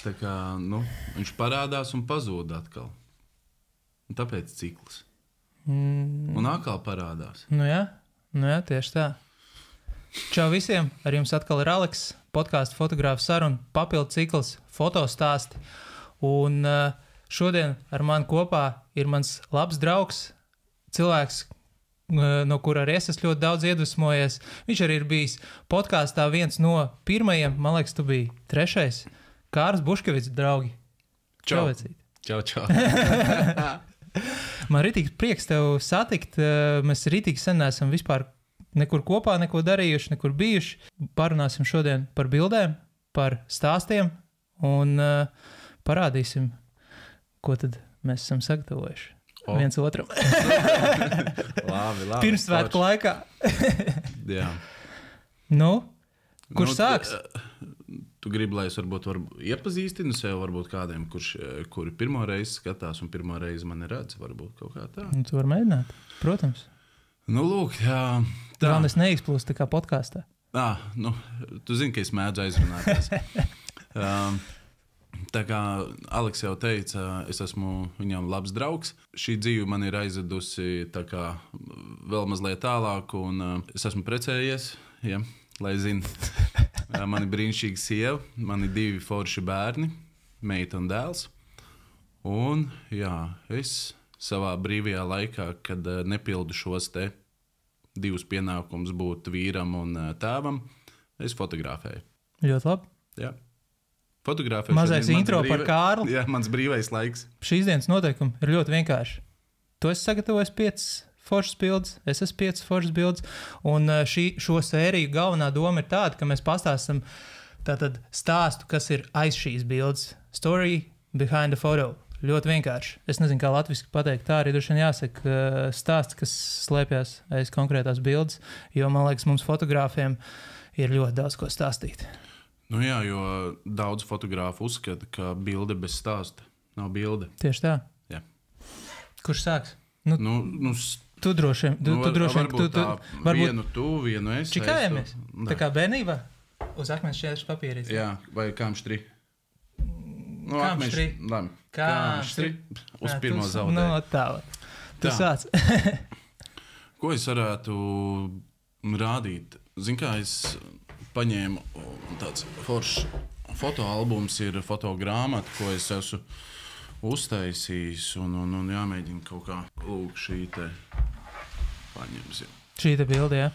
tā kā, viņš parādās un pazūd atkal. Un tāpēc cikls. Un atkal parādās. Nu jā, tieši tā. Čau visiem, ar jums atkal ir Aleks, podkāstu fotogrāfu saruna, papildu cikls, fotostāsti. Un šodien ar mani kopā ir mans labs draugs, cilvēks, no kura arī es esmu ļoti daudz iedvesmojies. Viņš arī ir bijis podkāstā viens no pirmajiem, man liekas, tu biji trešais. Kārs Buškevits, draugi. Čau. Čau. Man ritīgi prieks tev satikt. Mēs ritīgi sen neesam vispār nekur kopā, neko darījuši, nekur bijuši. Parunāsim šodien par bildēm, par stāstiem un parādīsim, ko tad mēs esam sagatavojuši. Viens otram. labi. Pirmsvētku laikā. Jā. Kurš sāks? Tu gribi, lai es varbūt iepazīstinu sev, varbūt kādiem, kuri pirmo reizi skatās un pirmo reizi mani redz, varbūt kaut kā tā. Tu vari mēģināt, protams. Lūk, jā. Tā. Galvenais neizplūst tā kā podkāstā. Tu zini, ka es mēdzu aizrunāties. Tā kā Aleks jau teica, es esmu viņam labs draugs. Šī dzīve man ir aizvedusi tā kā vēl mazliet tālāk, un es esmu precējies, ja, lai zinu. Man ir brīnišķīga sieva, man ir 2 forši bērni, meita un dēls. Un jā, es savā brīvajā laikā, kad nepildu šos te 2 pienākumus būt vīram un tēvam, es fotografēju. Ļoti labi. Jā. Fotografēšana mazais intro par Kārli. Jā, mans brīvais laiks. Šīs dienas noteikumi ir ļoti vienkārši. Tu esi sagatavojis 5 foršas bildes, es esmu 5 foršas bildes, un šo sēriju galvenā doma ir tāda, ka mēs pastāstam tātad stāstu, kas ir aiz šīs bildes. Story behind the photo. Ļoti vienkārši. Es nezinu, kā latviski pateikt, tā arī droši vien jāsaka stāsts, kas slēpjas aiz konkrētās bildes, jo, man liekas, mums fotogrāfiem ir ļoti daudz ko stāstīt. Jā, jo daudz fotografu uzskata, ka bilde bez stāsta nav bilde. Tieši tā? Jā. Kurš sāks? Tu droši vien. Varbūt vienu tu, vienu es. Čikājamies? Tā kā bērnībā? Uz akmens šķēršļa papīrīs? Jā, vai kamštri? Kamštri. Uz pirmo zaudē. Tālāk. Tu sāc. Ko es varētu rādīt? Zin kā, es paņēmu tāds foršs fotoalbums, ir fotogrāmata, ko es esmu uztaisījis, un jāmēģina kaut kā lūk šī te paņemsim. Šī te bilde, jā.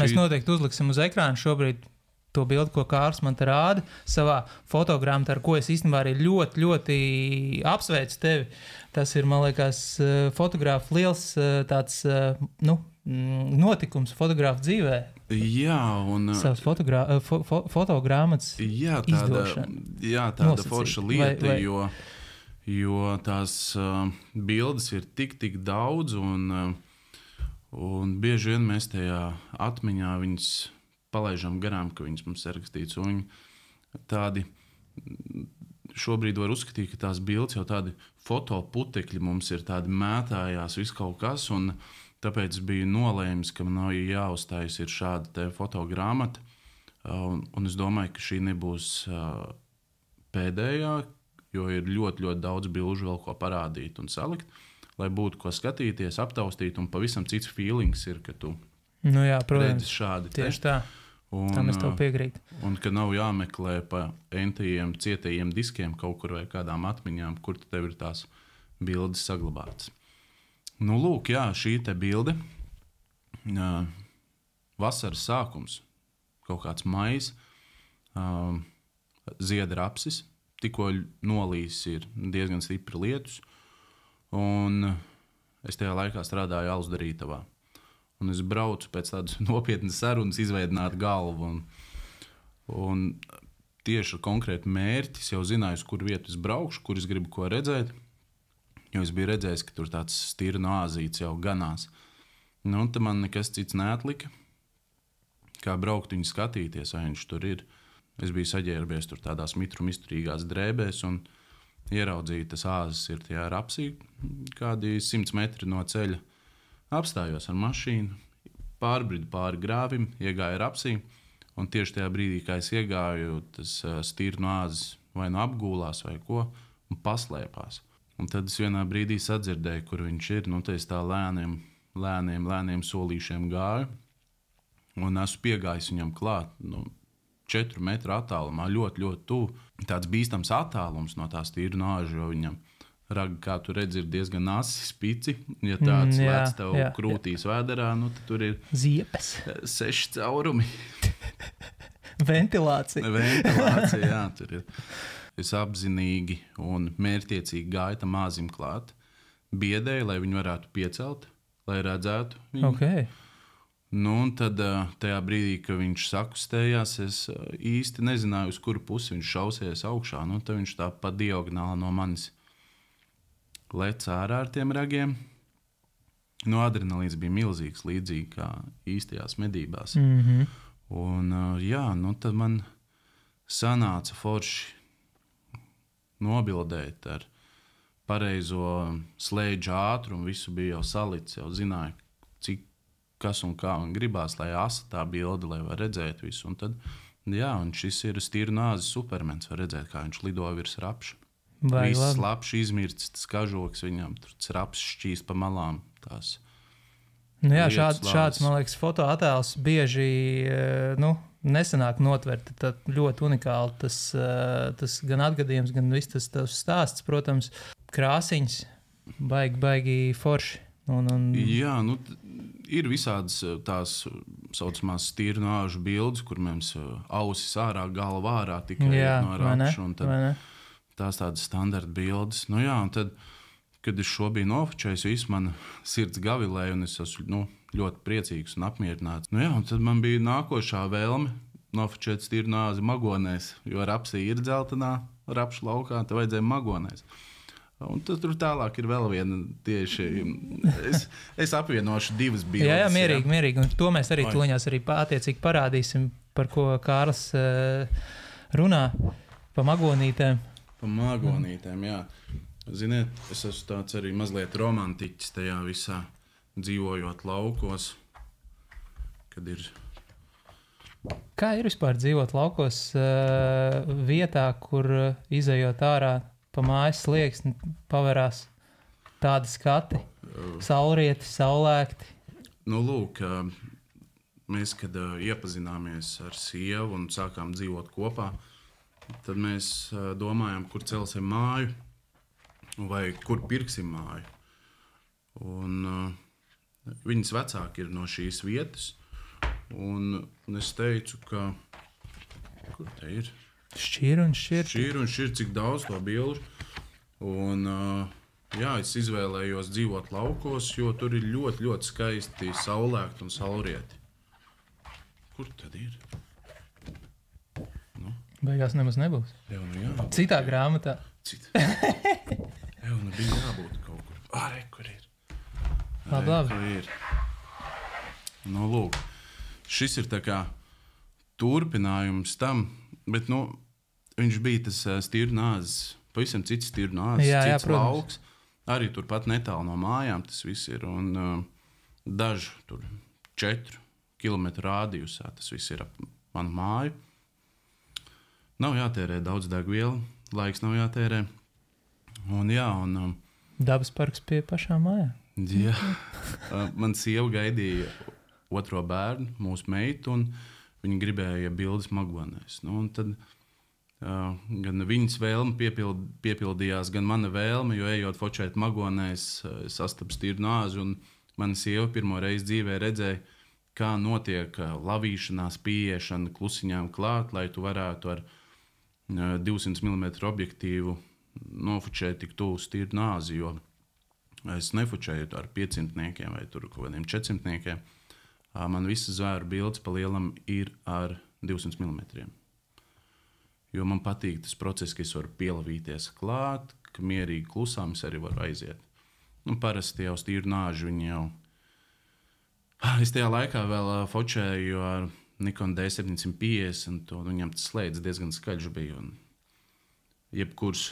Mēs noteikti uzliksim uz ekrānu šobrīd to bildi, ko Kārs man te rāda savā fotogrāmatā, ar ko es īstenībā arī ļoti, ļoti apsveicu tevi. Tas ir, man liekas, fotogrāfu liels tāds, notikums fotogrāfu dzīvē. Jā, un savas fotogrāmatas izdošana. Jā, tāda forša lieta, jo tās bildes ir tik daudz, un bieži vien mēs tajā atmiņā viņas palaidām garām, ka viņas mums ir rakstīts. Un viņi tādi šobrīd var uzskatīt, ka tās bildes jau tādi fotoputekļi mums ir, tādi mētājās viss kaut kas, un tāpēc bija nolēmis, ka man nav jāuzstājas ir šāda te fotogrāmata, un es domāju, ka šī nebūs pēdējā, jo ir ļoti, ļoti daudz bilžu vēl ko parādīt un salikt, lai būtu ko skatīties, aptaustīt, un pavisam cits feelings ir, ka tu redzi šādi te. Tieši tā. Tam es tev piekrītu. Un ka nav jāmeklē pa entajiem cietajiem diskiem kaut kur vai kādām atmiņām, kur tev ir tās bildes saglabātas. Lūk, jā, šī te bilde, vasaras sākums, kaut kāds maijs, zieda rapsis, tikko nolīs ir diezgan stipri lietus, un es tajā laikā strādāju Alsdarītavā. Un es braucu pēc tādas nopietnas sarunas izveidināt galvu, un tieši ar konkrētu mērķi jau zināju, uz kuru vietu es braukšu, kur es gribu ko redzēt. Jo es biju redzējis, ka tur tāds stirnu āzīts jau ganās. Tad man nekas cits neatlika, kā braukt viņu skatīties, vai viņš tur ir. Es biju saģērbies tur tādās mitru-misturīgās drēbēs un ieraudzīju, tas āzis ir tajā rapsī, kādi 100 metri no ceļa. Apstājos ar mašīnu, pārbridu pāri grāvim, iegāju rapsī, un tieši tajā brīdī, kā es iegāju, tas stirnu āzis vai nu apgūlās, vai ko, un paslēpās. Un tad es vienā brīdī sadzirdēju, kur viņš ir. Nu, tā es tā lēniem solīšiem gāju, un esmu piegājis viņam klāt. 4 metru attālumā, ļoti, ļoti tuvu. Tāds bīstams attālums no tās tīra nāža, jo viņam ragi, kā tu redzi, ir diezgan asi spici. Ja tāds lēc tev krūtīs vēderā, tad tur ir ziepes. 6 caurumi. Ventilācija. Ventilācija, jā, tur ir. Es apzinīgi un mērķtiecīgi gāju tam māzim klāt. Biedēju, lai viņu varētu piecelt, lai redzētu viņu. Okay. Un tad tajā brīdī, kad viņš sakustējās, es īsti nezināju, uz kuru pusi viņš šausies augšā. Tad viņš tā pa diagonāli no manis lec ārā ar tiem ragiem. Adrenalīns bija milzīgs, līdzīgi kā īstajās medībās. Mm-hmm. Un tad man sanāca forši nobildēt ar pareizo slēdžu ātrumu. Visu bija jau salicis, jau zināju, kas un kā man gribās, lai asa tā bilde, lai var redzēt visu. Un tad, un šis ir stīra nāzes supermens, var redzēt, kā viņš lido virs rapša. Viss lapš izmirts, tas kažoks viņam, tur raps šķīst pa malām tās. Šāds, man liekas, fotoattēls bieži, nesanāk notvert. Tad ļoti unikāli tas gan atgadījums, gan viss tas stāsts, protams, krāsiņas, baigi forši. Jā, ir visādas tās saucamās stīra nāžu bildes, kur mums ausis ārā, galva ārā tikai no rapša. Un tad tās tādas standarta bildes. Un tad, kad es šo biju nofočējis, viss man sirds gavilēja, un es esmu ļoti priecīgs un apmierināts. Un tad man bija nākošā vēlme nofočēt stīra nāzi magonēs, jo rapsī ir dzeltenā rapša laukā, tad vajadzēja magonēs. Un tad tur tālāk ir vēl viena tieši. Es apvienošu 2 bildes. Jā, mierīgi. Un to mēs arī tuliņās arī attiecīgi parādīsim, par ko Kārlis runā. Pa magonītēm. Jā. Ziniet, es esmu tāds arī mazliet romantiķis tajā visā, dzīvojot laukos, kad ir. Kā ir vispār dzīvot laukos vietā, kur izejot ārā pa mājas slieksni paverās tādi skati, saulrieti, saulēkti? Lūk, mēs, kad iepazināmies ar sievu un sākām dzīvot kopā, tad mēs domājām, kur celsim māju vai kur pirksim māju. Un viņas vecāki ir no šīs vietas, un es teicu, ka kur te ir? Šķir un šķir, cik daudz to bilžu. Un, es izvēlējos dzīvot laukos, jo tur ir ļoti, ļoti skaisti saulēkti un saulrieti. Kur tad ir? Beigās nemaz nebūs. Citā grāmatā. Bija jābūt kaut kur. Kur ir? Labi. Lūk, šis ir tā kā turpinājums tam, bet, viņš bija tas stīra nāzes, pavisam cits stīra nāzes, cits lauks. Arī turpat netālu no mājām tas viss ir. Un dažu tur 4 kilometru rādījusā tas viss ir ap manu māju. Nav jātērē daudz degvielu, laiks nav jātērē. Un dabas parks pie pašām mājām. Jā. Man sieva gaidīja 2. bērnu, mūsu meitu, un viņa gribēja bildes magonēs. Un tad gan viņas vēlme piepildījās, gan mana vēlme, jo ejot fočēt magonēs, sastapu stīru nāzi, un mana sieva pirmo reizi dzīvē redzēja, kā notiek lavīšanās, pieiešana klusiņām klāt, lai tu varētu ar 200 mm objektīvu nofočēt tik tuvu stīru nāzi, jo es nefočēju ar 500 vai tur kaut kādiem 400. Man visas zvēru bildes pa lielam ir ar 200 mm. Jo man patīk tas process, ka es varu pielavīties klāt, ka mierīgi klusām es arī varu aiziet. Parasti jau stīru nāži viņi jau. Es tajā laikā vēl fočēju ar Nikon D750, un viņam tas slēdz diezgan skaļš bija. Jebkurš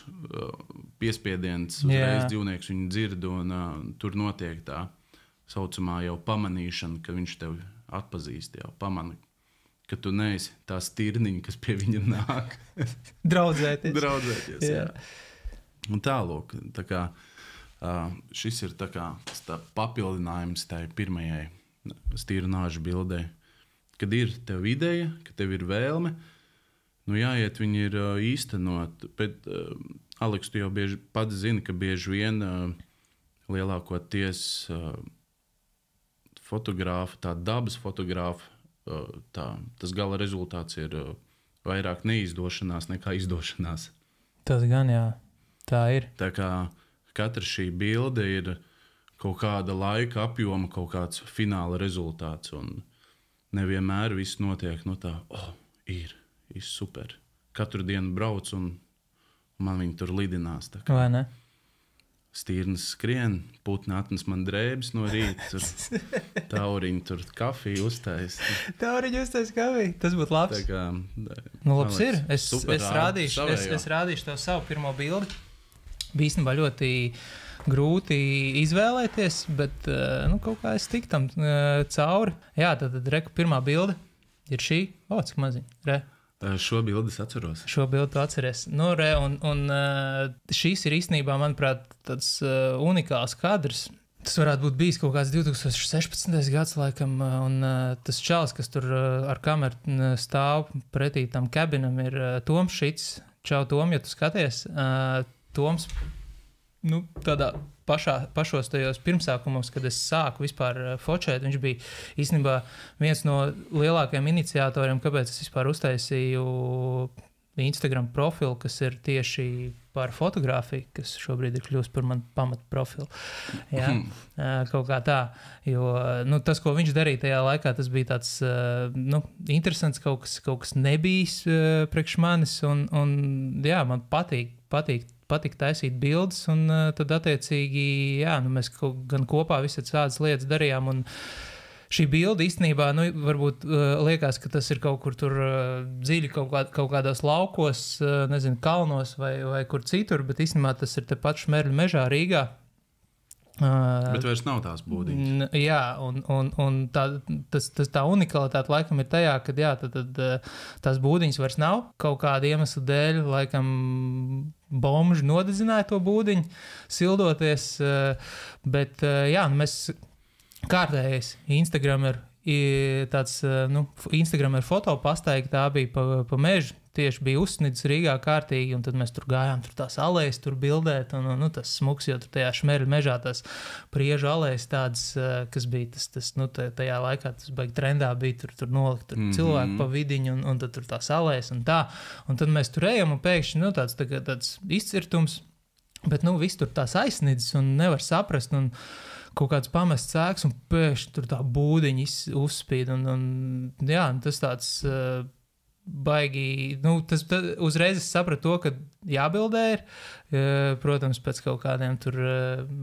piespiediens uzreiz dzīvnieks viņu dzird, un tur notiek tā saucamā jau pamanīšana, ka viņš tevi atpazīst, jau pamana, ka tu neesi tā stirniņa, kas pie viņa nāk. Draudzēties. Jā. Un tālūk, tā kā šis ir tā papildinājums tai pirmajai stirnāžu bildē. Kad ir tev ideja, kad tev ir vēlme, jāiet viņi ir īstenot. Bet, Aleks, tu jau pats zini, ka bieži vien lielākoties fotogrāfa, tā dabas fotogrāfa, tas gala rezultāts ir vairāk neizdošanās nekā izdošanās. Tas gan, jā. Tā ir. Tā kā katra šī bilde ir kaut kāda laika apjoma, kaut kāds fināla rezultāts. Un nevienmēr viss notiek ir super. Katru dienu brauc un man viņi tur lidinās. Vai ne? Stīrnis skrien, putni atnes man drēbes no rīta, tauriņi tur kafiju uztais. Tauriņi uztais kafiju, tas būtu labs. Tā kā, labs ir. Es rādīšu tev savu pirmo bildi. Bija īstenībā ļoti grūti izvēlēties, bet kaut kā es tik tam cauri. Jā, tad reku pirmā bilde ir šī. Cik maziņa. Šo bildi es atceros. Šo bildi tu atceries. Un šīs ir īstenībā, manuprāt, tāds unikāls kadrs. Tas varētu būt bijis kaut kāds 2016. gads, laikam, un tas čalis, kas tur ar kameru stāv pretī tam kabinam, ir Toms Šits. Čau, Tom, ja tu skaties. Toms, tādā pašos tajos pirmsākumos, kad es sāku vispār fočēt, viņš bija īstenībā viens no lielākajiem iniciatoriem, kāpēc es vispār uztaisīju Instagram profilu, kas ir tieši par fotografiju, kas šobrīd ir kļūst par manu pamatu profilu. Jā, kaut kā tā. Jo tas, ko viņš darīja tajā laikā, tas bija tāds interesants, kaut kas nebijis priekš manis, un jā, man patīk taisīt bildes, un tad attiecīgi, mēs gan kopā visas tādas lietas darījām, un šī bilde īstenībā, varbūt liekas, ka tas ir kaut kur tur dziļi kaut kādos laukos, nezinu, kalnos vai kur citur, bet īstenībā tas ir tepat Šmerļu mežā Rīgā. Bet vairs nav tās būdiņas. Jā, un tā unikalitāte laikam ir tajā, ka tad tās būdiņas vairs nav. Kaut kāda iemesla dēļ, laikam, bomži nodedzināja to būdiņu, sildoties. Bet, mēs kārtējais Instagram ir fotopastaigi, tā bija pa mežu. Tieši bija uzsnidis Rīgā kārtīgi, un tad mēs tur gājām, tur tās alejas tur bildēt, un tas smuks, jo tur tajā Šmerļu mežā tās priežu alejas tādas, kas bija tajā laikā, tas baigi trendā bija, tur nolikt cilvēku pa vidiņu, un tad tur tās alejas un tā. Un tad mēs tur ejam, un pēkšņi, tāds izcirtums, bet, viss tur tās aizsnidzis, un nevar saprast, un kaut kāds pamests ēks, un pēkšņi tur tā būdiņa uzspīd, un tas tāds baigi, uzreiz es sapratu to, ka jābildē ir, protams, pēc kaut kādiem tur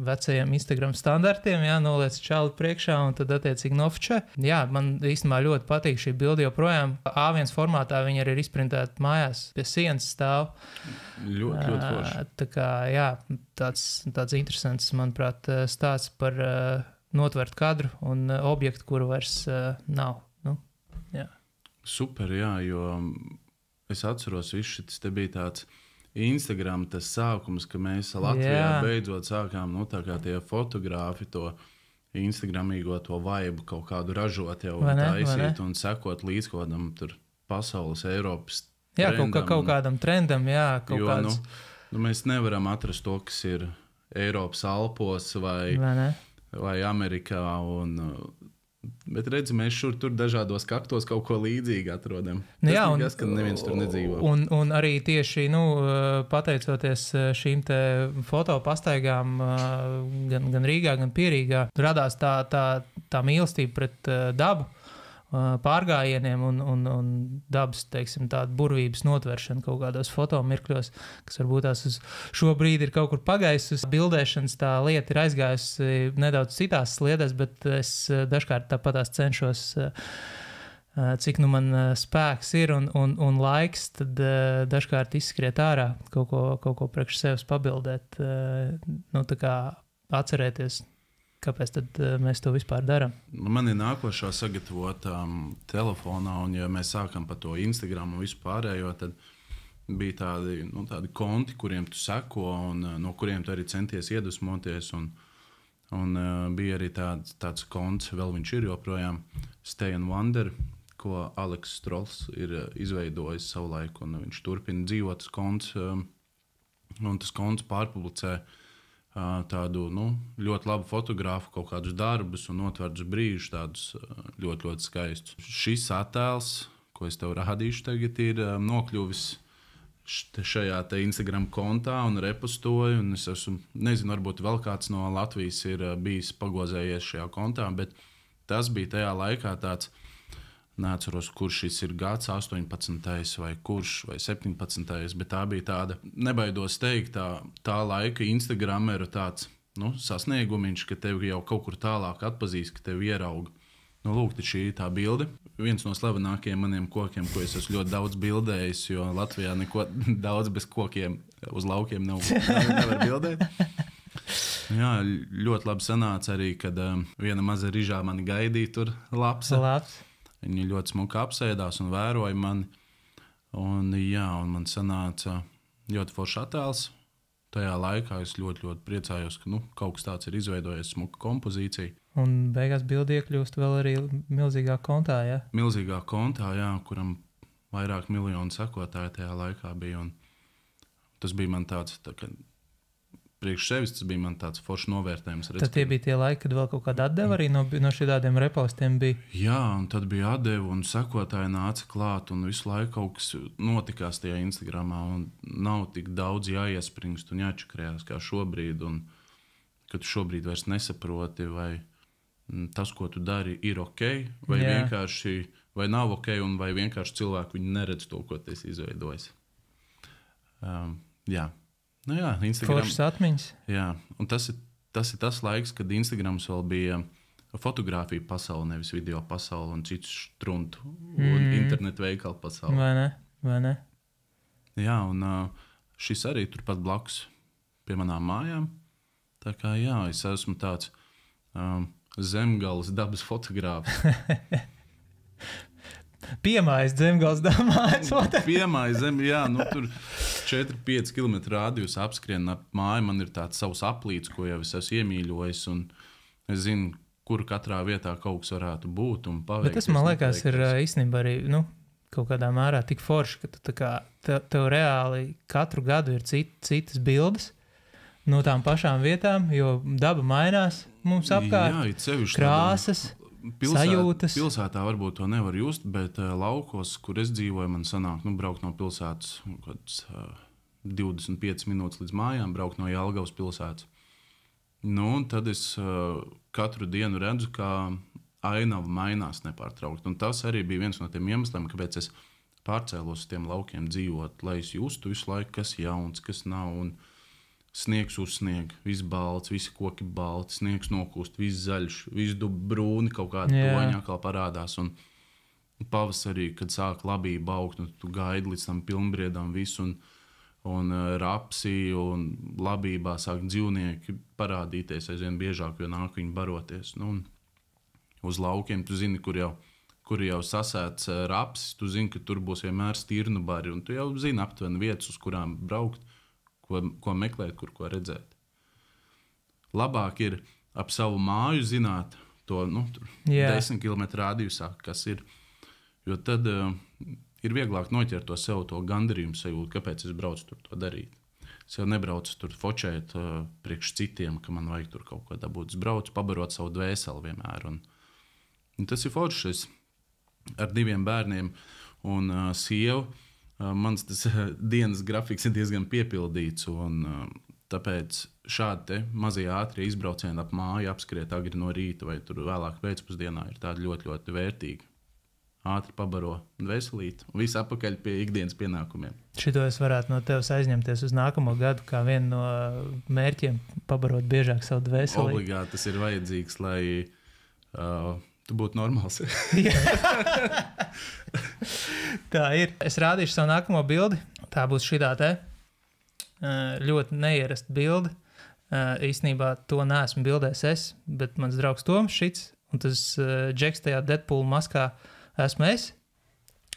vecajiem Instagram standartiem, noliec čauli priekšā un tad attiecīgi nofočē. Jā, man īstenībā ļoti patīk šī bilde joprojām. A1 formātā viņa arī ir izprintēta mājās, pie sienas stāv. Ļoti forši. Tā kā, tāds interesants, manuprāt, stāsts par notvertu kadru un objektu, kuru vairs nav. Super, jā, jo es atceros, šis te bija tāds Instagram tas sākums, ka mēs Latvijā beidzot sākām, tā kā tie fotogrāfi to Instagramīgo to vibe kaut kādu ražot jau taisīt un sekot līdz kaut kādam tur pasaules, Eiropas trendam. Jā, kaut kādam trendam, kaut kāds. Mēs nevaram atrast to, kas ir Eiropas Alpos vai Amerikā bet redzi, mēs tur dažādos kaktos kaut ko līdzīgi atrodam. Tas, ka neviens tur nedzīvo. Un arī tieši, pateicoties šīm te fotopastaigām gan Rīgā, gan Pierīgā, radās tā mīlestība pret dabu, pārgājieniem un dabas, teiksim, tāda burvības notveršana kaut kādos fotomirkļos, kas varbūt tās uz šo brīdi ir kaut kur pagaisus. Bildēšanas tā lieta ir aizgājusi nedaudz citās sliedēs, bet es dažkārt tāpatās cenšos, cik man spēks ir un laiks, tad dažkārt izskriet ārā kaut ko priekš sevis pabildēt, tā kā atcerēties Kāpēc tad mēs to vispār darām? Man ir nākošā sagatavota telefonā, un ja mēs sākam par to Instagram un visu pārējo, tad bija tādi konti, kuriem tu seko, un no kuriem tu arī centies iedvesmoties. Un bija arī tāds konts, vēl viņš ir joprojām, Stay and Wonder, ko Aleks Strolls ir izveidojis savulaik, un viņš turpina dzīvot tas konts, un tas konts pārpublicē tādu ļoti labu fotogrāfu, kaut kādus darbus un notvērtus brīžus, tādus ļoti, ļoti skaistus. Šis attēls, ko es tev rādīšu tagad, ir nokļuvis šajā Instagram kontā un repostoju. Un es nezinu, varbūt vēl kāds no Latvijas ir bijis pagozējies šajā kontā, bet tas bija tajā laikā tāds, neatceros, kurš šis ir gads, 18. vai kurš, vai 17. Bet tā bija tāda, nebaidos teikt, tā laika Instagrameru tāds sasniegumiņš, ka tevi jau kaut kur tālāk atpazīst, ka tevi ierauga. Lūk, šī ir tā bilde. Viens no slavenākajiem maniem kokiem, ko es esmu ļoti daudz bildējis, jo Latvijā neko daudz bez kokiem uz laukiem nevar bildēt. Jā, ļoti labi sanāca arī, kad viena maza rižā mani gaidīja tur lapsa. Viņi ļoti smuki apsēdās un vēroja mani. Un man sanāca ļoti foršs attēls. Tajā laikā es ļoti, ļoti priecājos, ka kaut kas tāds ir izveidojies, smuka kompozīcija. Un beigās bildi iekļūst vēl arī milzīgā kontā, jā? Milzīgā kontā, jā, kuram vairāk miljonu sekotāju tajā laikā bija. Un tas bija man tāds, priekš sevis tas bija man tāds foršs novērtējums. Tad tie bija tie laiki, kad vēl kaut kāda atdeva arī no šādiem repostiem bija? Jā, un tad bija atdeva un sekotāji nāca klāt un visu laiku kaut kas notikās tajā Instagramā un nav tik daudz jāiespringst un jāčakrējās kā šobrīd. Un kad tu šobrīd vairs nesaproti, vai tas, ko tu dari, ir ok, vai vienkārši vai nav ok, un vai vienkārši cilvēki viņi neredz to, ko tu esi izveidojis. Jā. Instagram. Foršas atmiņas. Jā, un tas ir tas laiks, kad Instagrams vēl bija fotografija pasaule, nevis video pasaule un citu struntu un internetu veikalu pasaule. Vai ne? Jā, un šis arī turpat blakus pie manām mājām. Tā kā es esmu tāds zemgales dabas fotogrāfs. Piemājas zemgals dabas Piemājas tur 4-5 km rādījus apskrien ap māju. Man ir tāds savs aplīts, ko jau es esmu iemīļojis, un es zinu, kur katrā vietā kaut kas varētu būt un paveikt. Bet tas, man liekas, ir īstenībā arī kaut kādā mērā tik forši, ka tu tev reāli katru gadu ir citas bildes no tām pašām vietām, jo daba mainās mums apkārt, krāsas. Sajūtas. Pilsētā varbūt to nevar just, bet laukos, kur es dzīvoju, man sanāk braukt no pilsētas 25 minūtes līdz mājām, braukt no Jelgavas pilsētas. Un tad es katru dienu redzu, kā ainava mainās nepārtraukti. Un tas arī bija viens no tiem iemesliem, kāpēc es pārcēlos uz tiem laukiem dzīvot, lai es justu visu laiku, kas jauns, kas nav. Un sniegs uzsnieg, viss balts, visi koki balti, sniegs nokūst, viss zaļš, viss brūni, kaut kāda toņa atkal parādās. Un pavasarī, kad sāk labība augt, tu gaidi līdz tam pilnbriedam visu, un rapsi, un labībā sāk dzīvnieki parādīties aizvien biežāk, jo nāk viņi baroties. Uz laukiem tu zini, kur jau sasēts rapsis, tu zini, ka tur būs vienmēr stirnu bari, un tu jau zini aptuveni vietas, uz kurām braukt, ko meklēt, ko redzēt. Labāk ir ap savu māju zināt to 10 km rādījusā, kas ir. Jo tad ir vieglāk noķert to sev, to gandarījumu sajūtu, kāpēc es braucu tur to darīt. Es jau nebraucu tur fočēt priekš citiem, ka man vajag tur kaut ko dabūt. Es braucu pabarot savu dvēseli vienmēr. Un tas ir forši. Es ar 2 bērniem un sievu. Mans dienas grafiks ir diezgan piepildīts, un tāpēc šādi mazie ātrie izbraucieni ap māju, apskriet agri no rīta vai tur vēlāk pēcpusdienā ir tādi ļoti, ļoti vērtīgi. Ātri pabaro dvēselīti un viss apakaļ pie ikdienas pienākumiem. Šito es varētu no tevis aizņemties uz nākamo gadu kā vienu no mērķiem pabarot biežāk savu dvēselīti. Obligāti tas ir vajadzīgs, lai tu būtu normāls. Tā ir. Es rādīšu savu nākamo bildi. Tā būs šitā te ļoti neierasta bilde. Īstenībā to neesmu bildējis es, bet mans draugs Toms Šits un tas Džeks tajā Deadpool maskā esmu es.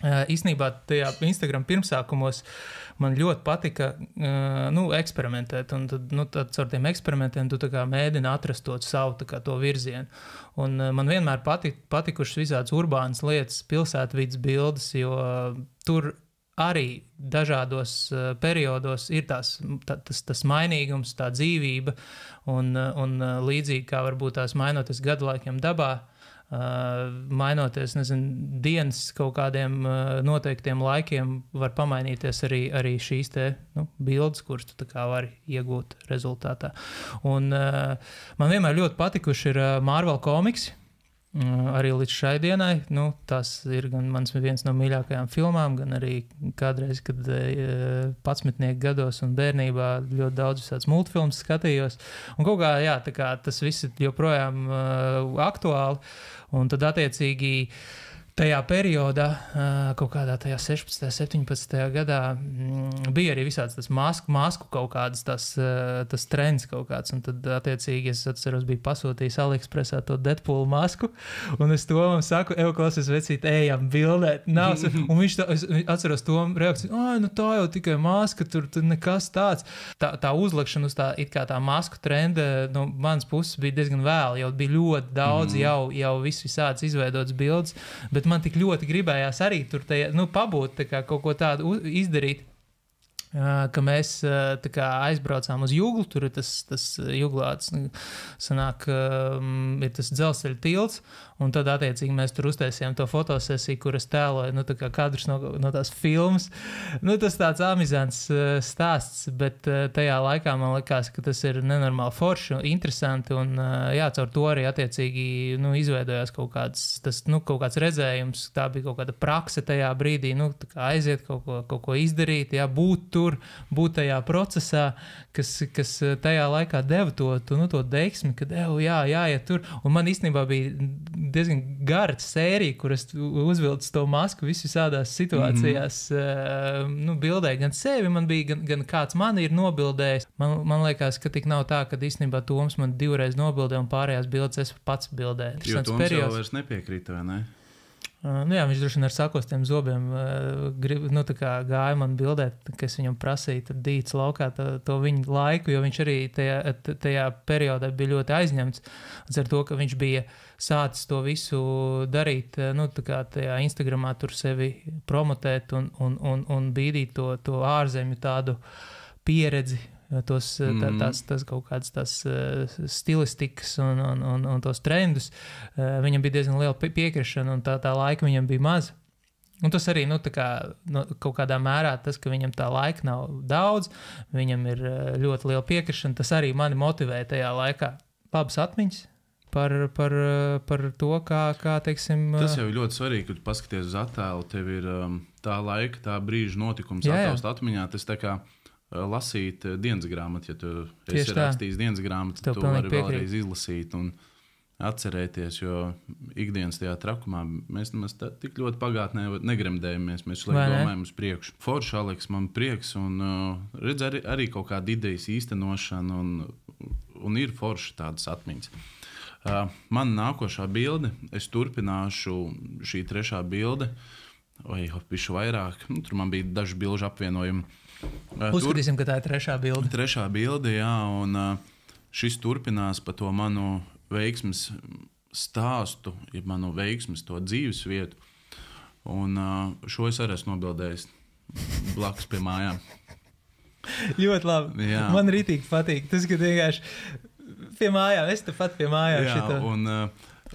Īstenībā tajā Instagram pirmsākumos man ļoti patika eksperimentēt, un tad caur tiem eksperimentiem tu tā kā mēģini atrast to savu to virzienu. Un man vienmēr patikušas visādas urbānas lietas, pilsētvidas bildes, jo tur arī dažādos periodos ir tas mainīgums, tā dzīvība, un līdzīgi kā varbūt tās mainoties gadulaikiem dabā, mainoties, dienas kaut kādiem noteiktiem laikiem, var pamainīties arī šīs bildes, kuras tu tā kā vari iegūt rezultātā. Un man vienmēr ļoti patikuši ir Marvel komiksi. Arī līdz šai dienai, tas ir gan viens no mīļākajām filmām, gan arī kādreiz, kad 11 gados un bērnībā ļoti daudz visādas multfilmas skatījos. Un kaut kā, tā kā tas viss ir joprojām aktuāli. Un tad attiecīgi tajā periodā, kaut kādā tajā 16. 17. gadā, bija arī visāds tas masku kaut kāds tas trends kaut kāds, un tad attiecīgi es atceros, biju pasūtījis AliExpressā to Deadpool masku, un es Tomam saku, klausies vecīt, ejam bildēt, un viņš es atceros Tomu reakciju, tā jau tikai maska, tur nekas tāds. Tā uzlikšana uz it kā tā masku trenda no manas puses bija diezgan vēl, jau bija ļoti daudz, jau visādas izveidotas bildes, bet man tik ļoti gribējās arī tur pabūt, kaut ko tādu izdarīt, ka mēs aizbraucām uz Juglu, tur ir tas Juglāts, sanāk, ir tas dzelzceļa tilts, un tad attiecīgi mēs tur uztaisījām to fotosesiju, kur es tēloju, kadrus no tās filmas. Tas tāds amizants stāsts, bet tajā laikā man likās, ka tas ir nenormāli forši un interesanti, un caur to arī attiecīgi izveidojās kaut kāds redzējums, tā bija kaut kāda prakse tajā brīdī, aiziet kaut ko izdarīt, būt tur, būt tajā procesā, kas tajā laikā deva to deiksmi, ka jāiet tur, un man īstenībā bija diezgan gara sērija, kur es uzvilcu to masku visādās situācijās, bildēju gan sevi, man bija, gan kāds mani ir nobildējis. Man liekas, ka tik nav tā, ka īstenībā Toms man 2 reizes nobildēja un pārējās bildes es pats bildēju. Jo Toms jau vairs nepiekrīt, vai ne? Viņš droši vien ar sakostiem zobiem gāja man bildēt, ka es viņam prasīju tur dīts laukā to viņa laiku, jo viņš arī tajā periodā bija ļoti aizņemts. Ar to, ka viņš bija sācis to visu darīt, tajā Instagramā tur sevi promotēt un bīdīt to ārzemju tādu pieredzi, tas kaut kāds tās stilistikas un tos trendus. Viņam bija diezgan liela piekrišana, un tā laika viņam bija maz. Un tas arī, kaut kādā mērā tas, ka viņam tā laika nav daudz, viņam ir ļoti liela piekrišana, tas arī mani motivēja tajā laikā. Labas atmiņas par to, kā teiksim... Tas jau ir ļoti svarīgi, kad paskaties uz attēlu, tev ir tā laika, tā brīža notikums attaust atmiņā, tas tā kā lasīt dienas grāmatu, ja tu esi rakstījis dienas grāmatu, tu vari vēlreiz izlasīt un atcerēties, jo ikdienas tajā trakumā mēs tik ļoti pagātnē negremdējamies, mēs domājam uz priekšu. Forši, Aleks, man prieks, un redz arī kaut kāda idejas īstenošana, un ir forši tādas atmiņas. Man nākošā bilde, es turpināšu šī 3. bilde, vai pišu vairāk, tur man bija daži bilžu apvienojumi. Uzskatīsim, ka tā ir 3. bilde. 3. bilde, jā, un šis turpinās pa to manu veiksmes stāstu, ja manu veiksmes to dzīves vietu, un šo es arī esmu nobildējis blakus pie mājām. Ļoti labi. Jā. Man rītīgi patīk. Tas, ka vienkārši pie mājām, es tepat pie mājām. Jā, šito. Un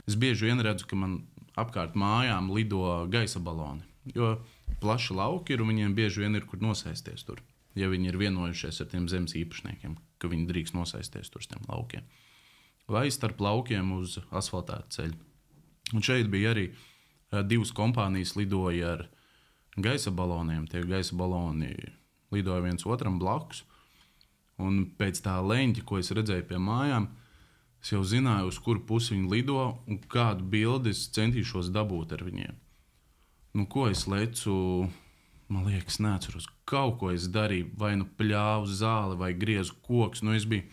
es bieži vien redzu, ka man apkārt mājām lido gaisa baloni, jo plaši lauki ir, un viņiem bieži vien ir, kur nosaisties tur. Ja viņi ir vienojušies ar tiem zemes īpašniekiem, ka viņi drīkst nosaisties tur uz tiem laukiem. Vai starp laukiem uz asfaltētu ceļu. Un šeit bija arī 2 kompānijas lidoja ar gaisa baloniem. Tie gaisa baloni lidoja viens otram blakus. Un pēc tā leņķa, ko es redzēju pie mājām, es jau zināju, uz kuru pusi viņi lido un kādu bildi es centīšos dabūt ar viņiem. Ko es lecu, man liekas, neatceros, kaut ko es darīju, vai pļāvu zāli, vai griezu koks. Es biju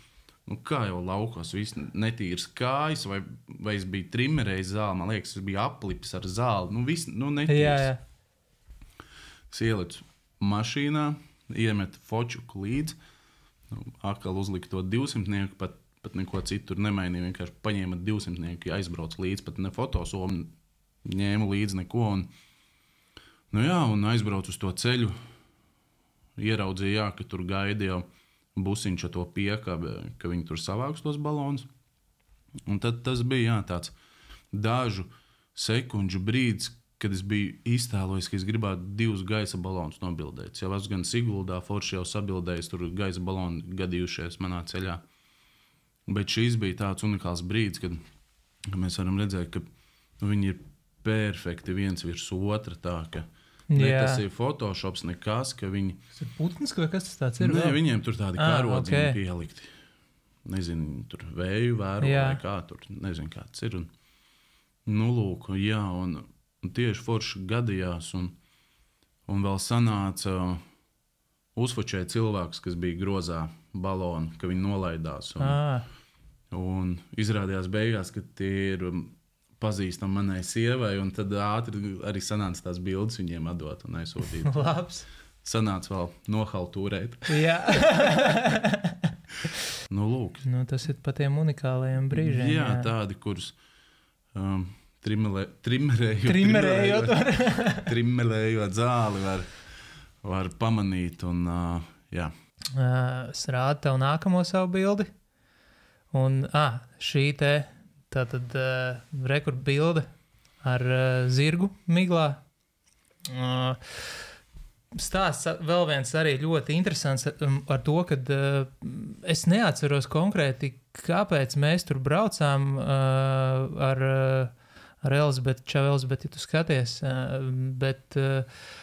kā jau laukos, viss netīrs kājas, vai es biju trimerējis zāli, man liekas, es biju aplipis ar zāli, viss, netīrs. Es ielicu mašīnā, iemetu fočuku līdzi, atkal uzliku to 200, pat neko citu tur nemainīju, vienkārši paņēmu 200, aizbraucu līdzi, pat ne fotosomu, ņēmu līdzi neko, un aizbraucu uz to ceļu, ieraudzīju, ka tur gaida jau busiņš ar to piekabi, ka viņi tur savāks tos balonus. Un tad tas bija tāds dažu sekundžu brīdis, kad es biju iztēlojis, ka es gribētu 2 gaisa balonus nobildēt. Jau esmu gan Siguldā, forši jau sabildējis, tur gaisa baloni gadījušies manā ceļā. Bet šis bija tāds unikāls brīdis, kad mēs varam redzēt, ka viņi ir perfekti viens virs otra tā, ka tas ir Photoshops nekas, ka viņi... Tas ir putns, vai kas tas tāds ir? Nē, viņiem tur tādi karodziņi pielikti. Nezinu, tur vēju vēro vai kā tur, nezinu, kā tas ir. Lūk, un tieši forši gadījās, un vēl sanāca uzfočēt cilvēks, kas bija grozā balonu, ka viņi nolaidās. Un izrādījās beigās, ka tie ir pazīstami manai sievai, un tad ātri arī sanāca tās bildes viņiem atdot un aizsūtīt. Labs. Sanāca vēl nohaltūrēt. Jā. Lūk. Tas ir pa tiem unikālajiem brīžiem. Jā, tādi, kurus trimerējot zāli var pamanīt. Un, es rādu tev nākamo savu bildi. Un šī te tātad rekordbilde ar zirgu miglā. Stāsts vēl viens arī ļoti interesants ar to, ka es neatceros konkrēti, kāpēc mēs tur braucām ar Elizabeti, čau Elizabeti, ja tu skaties, bet,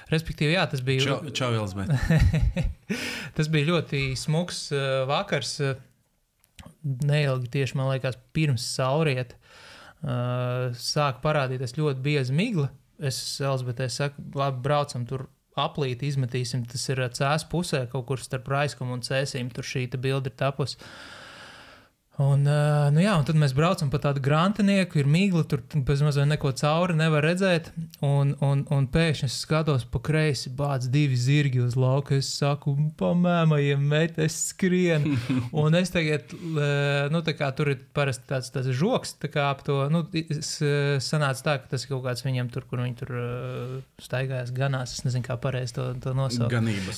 respektīvi, jā, tas bija... Čau Elizabeti. Tas bija ļoti smuks vakars, neilgi tieši, man liekas, pirms saulrieta sāk parādīties ļoti bieza migla. Es Elizabetei saku, labi, braucam tur aplīti, izmetīsim, tas ir Cēs pusē, kaut kur starp Raiskumu un Cēsīm, tur šī bilde ir tapus. Un tad mēs braucam pa tādu grantinieku, ir migla, tur bez mazliet neko cauri nevar redzēt, un pēkšņi es skatos pa kreisi, bāc 2 zirgi uz lauka, es saku, pamēmajiem met, es skrienu, un es tagad, tā kā tur ir parasti tāds žoks, tā kā ap to, sanāca tā, ka tas ir kaut kāds viņiem tur, kur viņi tur staigājās ganās, es nezinu, kā pareizi to nosaukt.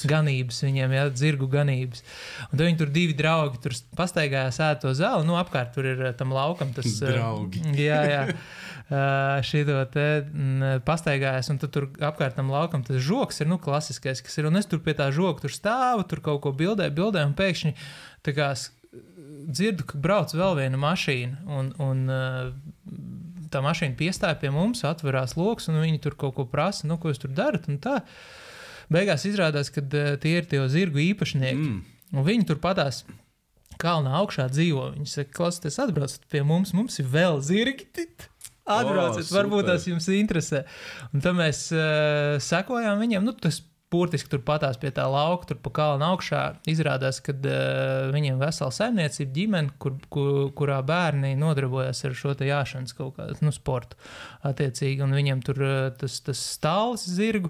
Ganības viņiem, jā, zirgu ganības. Un tad viņi tur 2 draugi tur pastaigājās ēd to zāli, apkārt tur ir tam laukam tas... Draugi. Jā. Šito te pastaigājās, un tad tur apkārt tam laukam tas žoks ir, klasiskais, kas ir, un es tur pie tā žoka tur stāvu, tur kaut ko bildēju, un pēkšņi tā kā dzirdu, ka brauc vēl viena mašīna, un tā mašīna piestāja pie mums, atverās loks, un viņi tur kaut ko prasa, ko jūs tur darat, un tā. Beigās izrādās, ka tie ir tie zirgu īpašnieki, un viņi tur patās kalnā augšā dzīvo. Viņi saka, klausieties, atbraucat pie mums ir vēl zirgi. Atbraucat, varbūt tas jums interesē. Un tad mēs sekojām viņiem, tas burtiski tur patās pie tā lauka, tur pa kalna augšā. Izrādās, ka viņiem vesela saimniecība ģimene, kurā bērni nodarbojas ar šo te jāšanas kaut kādu sportu attiecīgi, un viņiem tur tas stāls zirgu.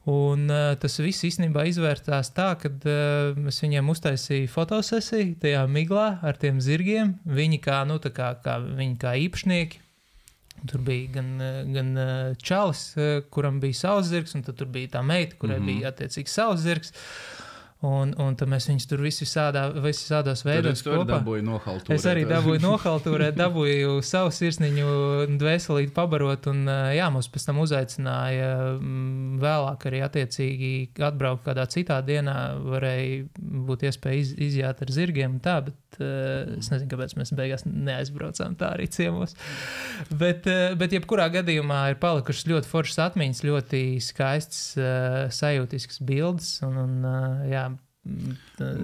Un tas viss īstenībā izvērtās tā, kad es viņiem uztaisīju fotosesiju tajā miglā ar tiem zirgiem. Viņi viņi kā īpašnieki. Tur bija gan čalis, kuram bija savs zirgs, un tad tur bija tā meita, kurai bija attiecīgi savs zirgs. Un tad mēs viņus tur visādās veidos kopā. Es arī dabūju nohaltūrēt, dabūju savu sirsniņu dvēselīti pabarot, un mums pēc tam uzaicināja vēlāk arī attiecīgi atbraukt kādā citā dienā, varēja būt iespēja izjāt ar zirgiem un tā, bet es nezinu, kāpēc mēs beigās neaizbraucām tā arī ciemos. Bet jebkurā gadījumā ir palikušas ļoti foršas atmiņas, ļoti skaistas, sajūtiskas bildes, un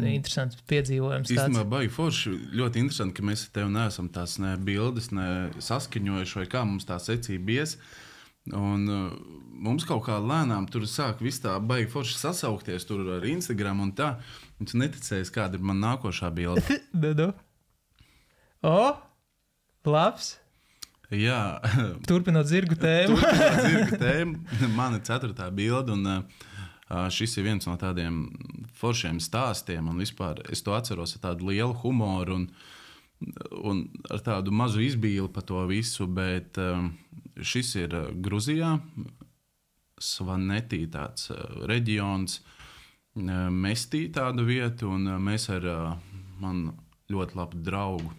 interesants piedzīvojums. Īstenībā baigi forši, ļoti interesanti, ka mēs tev neesam tās ne bildes, ne saskaņojuši, vai kā mums tā secība ies, Un mums kaut kā lēnām tur sāk viss tā baigi forši sasaukties tur ar Instagram un tā. Viņš neticējis, kāda ir man nākošā bilde. Labs! Jā. Turpinot zirgu tēmu. Man ir 4. bilde, un šis ir viens no tādiem foršiem stāstiem. Un vispār es to atceros ar tādu lielu humoru un ar tādu mazu izbīli par to visu. Bet šis ir Gruzijā, Svanetī tāds reģions, Mestī tāda vieta. Un mēs ar manu ļoti labu draugu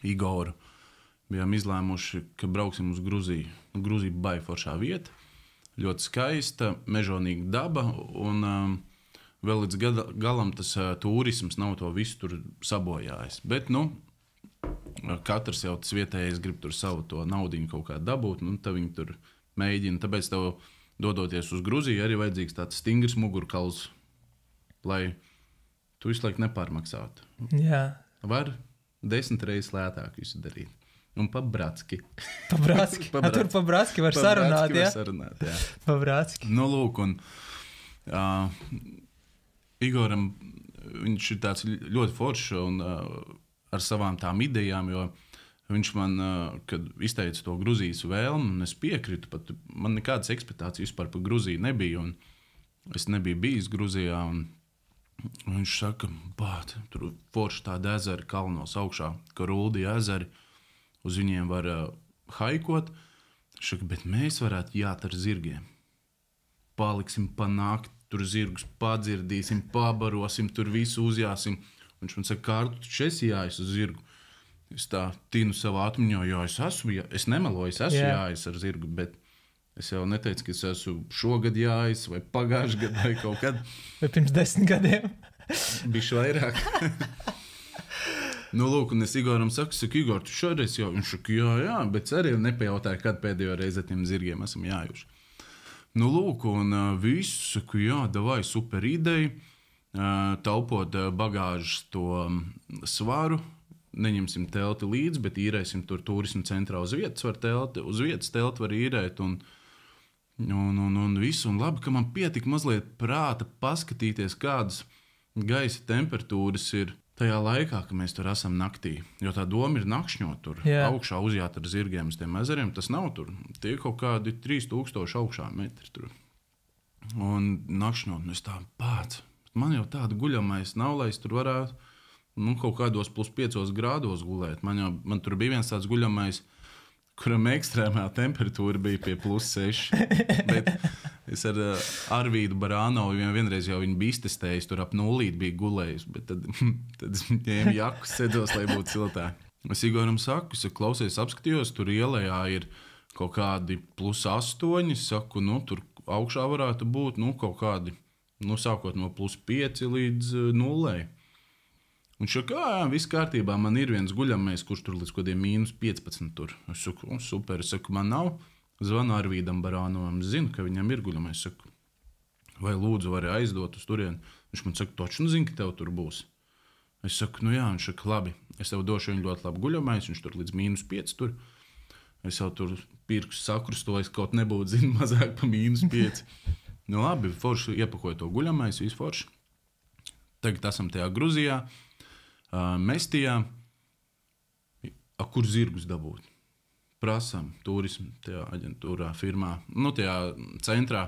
Igoru bijām izlēmuši, ka brauksim uz Gruziju. Gruzija baigi foršā vieta, ļoti skaista, mežonīga daba, un vēl līdz galam tas turisms nav to visu tur sabojājis. Bet, katrs jau tas vietējais grib tur savu to naudiņu kaut kā dabūt, tad viņi tur mēģina. Tāpēc tev, dodoties uz Gruziju, arī vajadzīgs tāds stingrs mugurkauls, lai tu visu laiku nepārmaksātu. Jā. Var 10 reizes lētāk visu darīt. Un pa-bratski. Tur pa-bratski var sarunāt, jā? Jā. Pa-bratski. Lūk, un Igoram viņš ir tāds ļoti foršs un ar savām tām idejām, jo viņš man, kad izteica to Gruzijas vēlmu, un es piekritu, pat man nekādas ekspektācijas vispār par Gruziju nebija, un es nebiju bijis Gruzijā, un viņš saka, tur forši tādi ezeri kalnos augšā, Karuldi ezeri, uz viņiem var haikot. Viņš saka, bet mēs varētu jāt ar zirgiem. Paliksim pa nakti, tur zirgus padzirdīsim, pabarosim, tur visu uzjāsim. Viņš man saka, Kārli, tu taču esi jājis uz zirgu. Es tā tinu savā atmiņā, jo es nemeloju, es esmu jājis ar zirgu, bet es jau neteicu, ka es esmu šogad jājis vai pagājušajā gadā vai kaut kad. Vai pirms 10 gadiem? Bišķi vairāk. Lūk, un es Igoram saku, Igor, tu šoreiz jau, viņš saka, jā, bet arī nepajautāju, kad pēdējo reizi ar tiem zirgiem esam jājuši. Lūk, un visu saku, jā, davai, super ideja, taupot bagāžas to svaru, neņemsim telti līdzi, bet īrēsim tur turismu centrā uz vietas telti var īrēt, un visu, un labi, ka man pietika mazliet prāta paskatīties, kādas gaisa temperatūras ir tajā laikā, kad mēs tur esam naktī. Jo tā doma ir nakšņot tur, augšā uzjāt ar zirgiem uz tiem ezeriem. Tas nav tur. Tie kaut kādi 3000 augšā metri tur. Un nakšņot, es tā pats. Man jau tāda guļamais nav, lai es tur varētu kaut kādos +5 grādos gulēt. Man tur bija viens tāds guļamais, kuram ekstrēmā temperatūra bija pie +6. Bet es ar Arvīdu Barānovu vienreiz jau viņu bija iztestējis, tur ap 0 bija gulējis, bet tad es ņēmu jaku, sēdos, lai būtu siltāk. Es Igoram saku, klausies, apskatījos, tur ielējā ir kaut kādi +8, saku, tur augšā varētu būt kaut kādi, sākot no +5 līdz 0. Un šaka, jā, viss kārtībā, man ir viens guļamais, kurš tur līdz kodiem -15 tur. Es saku, super, es saku, man nav. Zvanu Arvīdam Barānovam, zinu, ka viņam ir guļamais. Es saku, vai lūdzu vari aizdot uz turieni? Viņš man saka, toču zinu, ka tev tur būs. Es saku, jā, viņš saka, labi, es tev došu viņu ļoti labu guļamais, viņš tur līdz -5 tur. Es jau tur pirkstu sakrustoju, kaut nebūtu, zinu, mazāk pa -5. Labi, forši iepakoju to guļamais, visu forši. Tagad esam tajā Gruzijā. Mestijā, kur zirgus dabūt. Prasām turismu tajā aģentūrā, firmā, tajā centrā.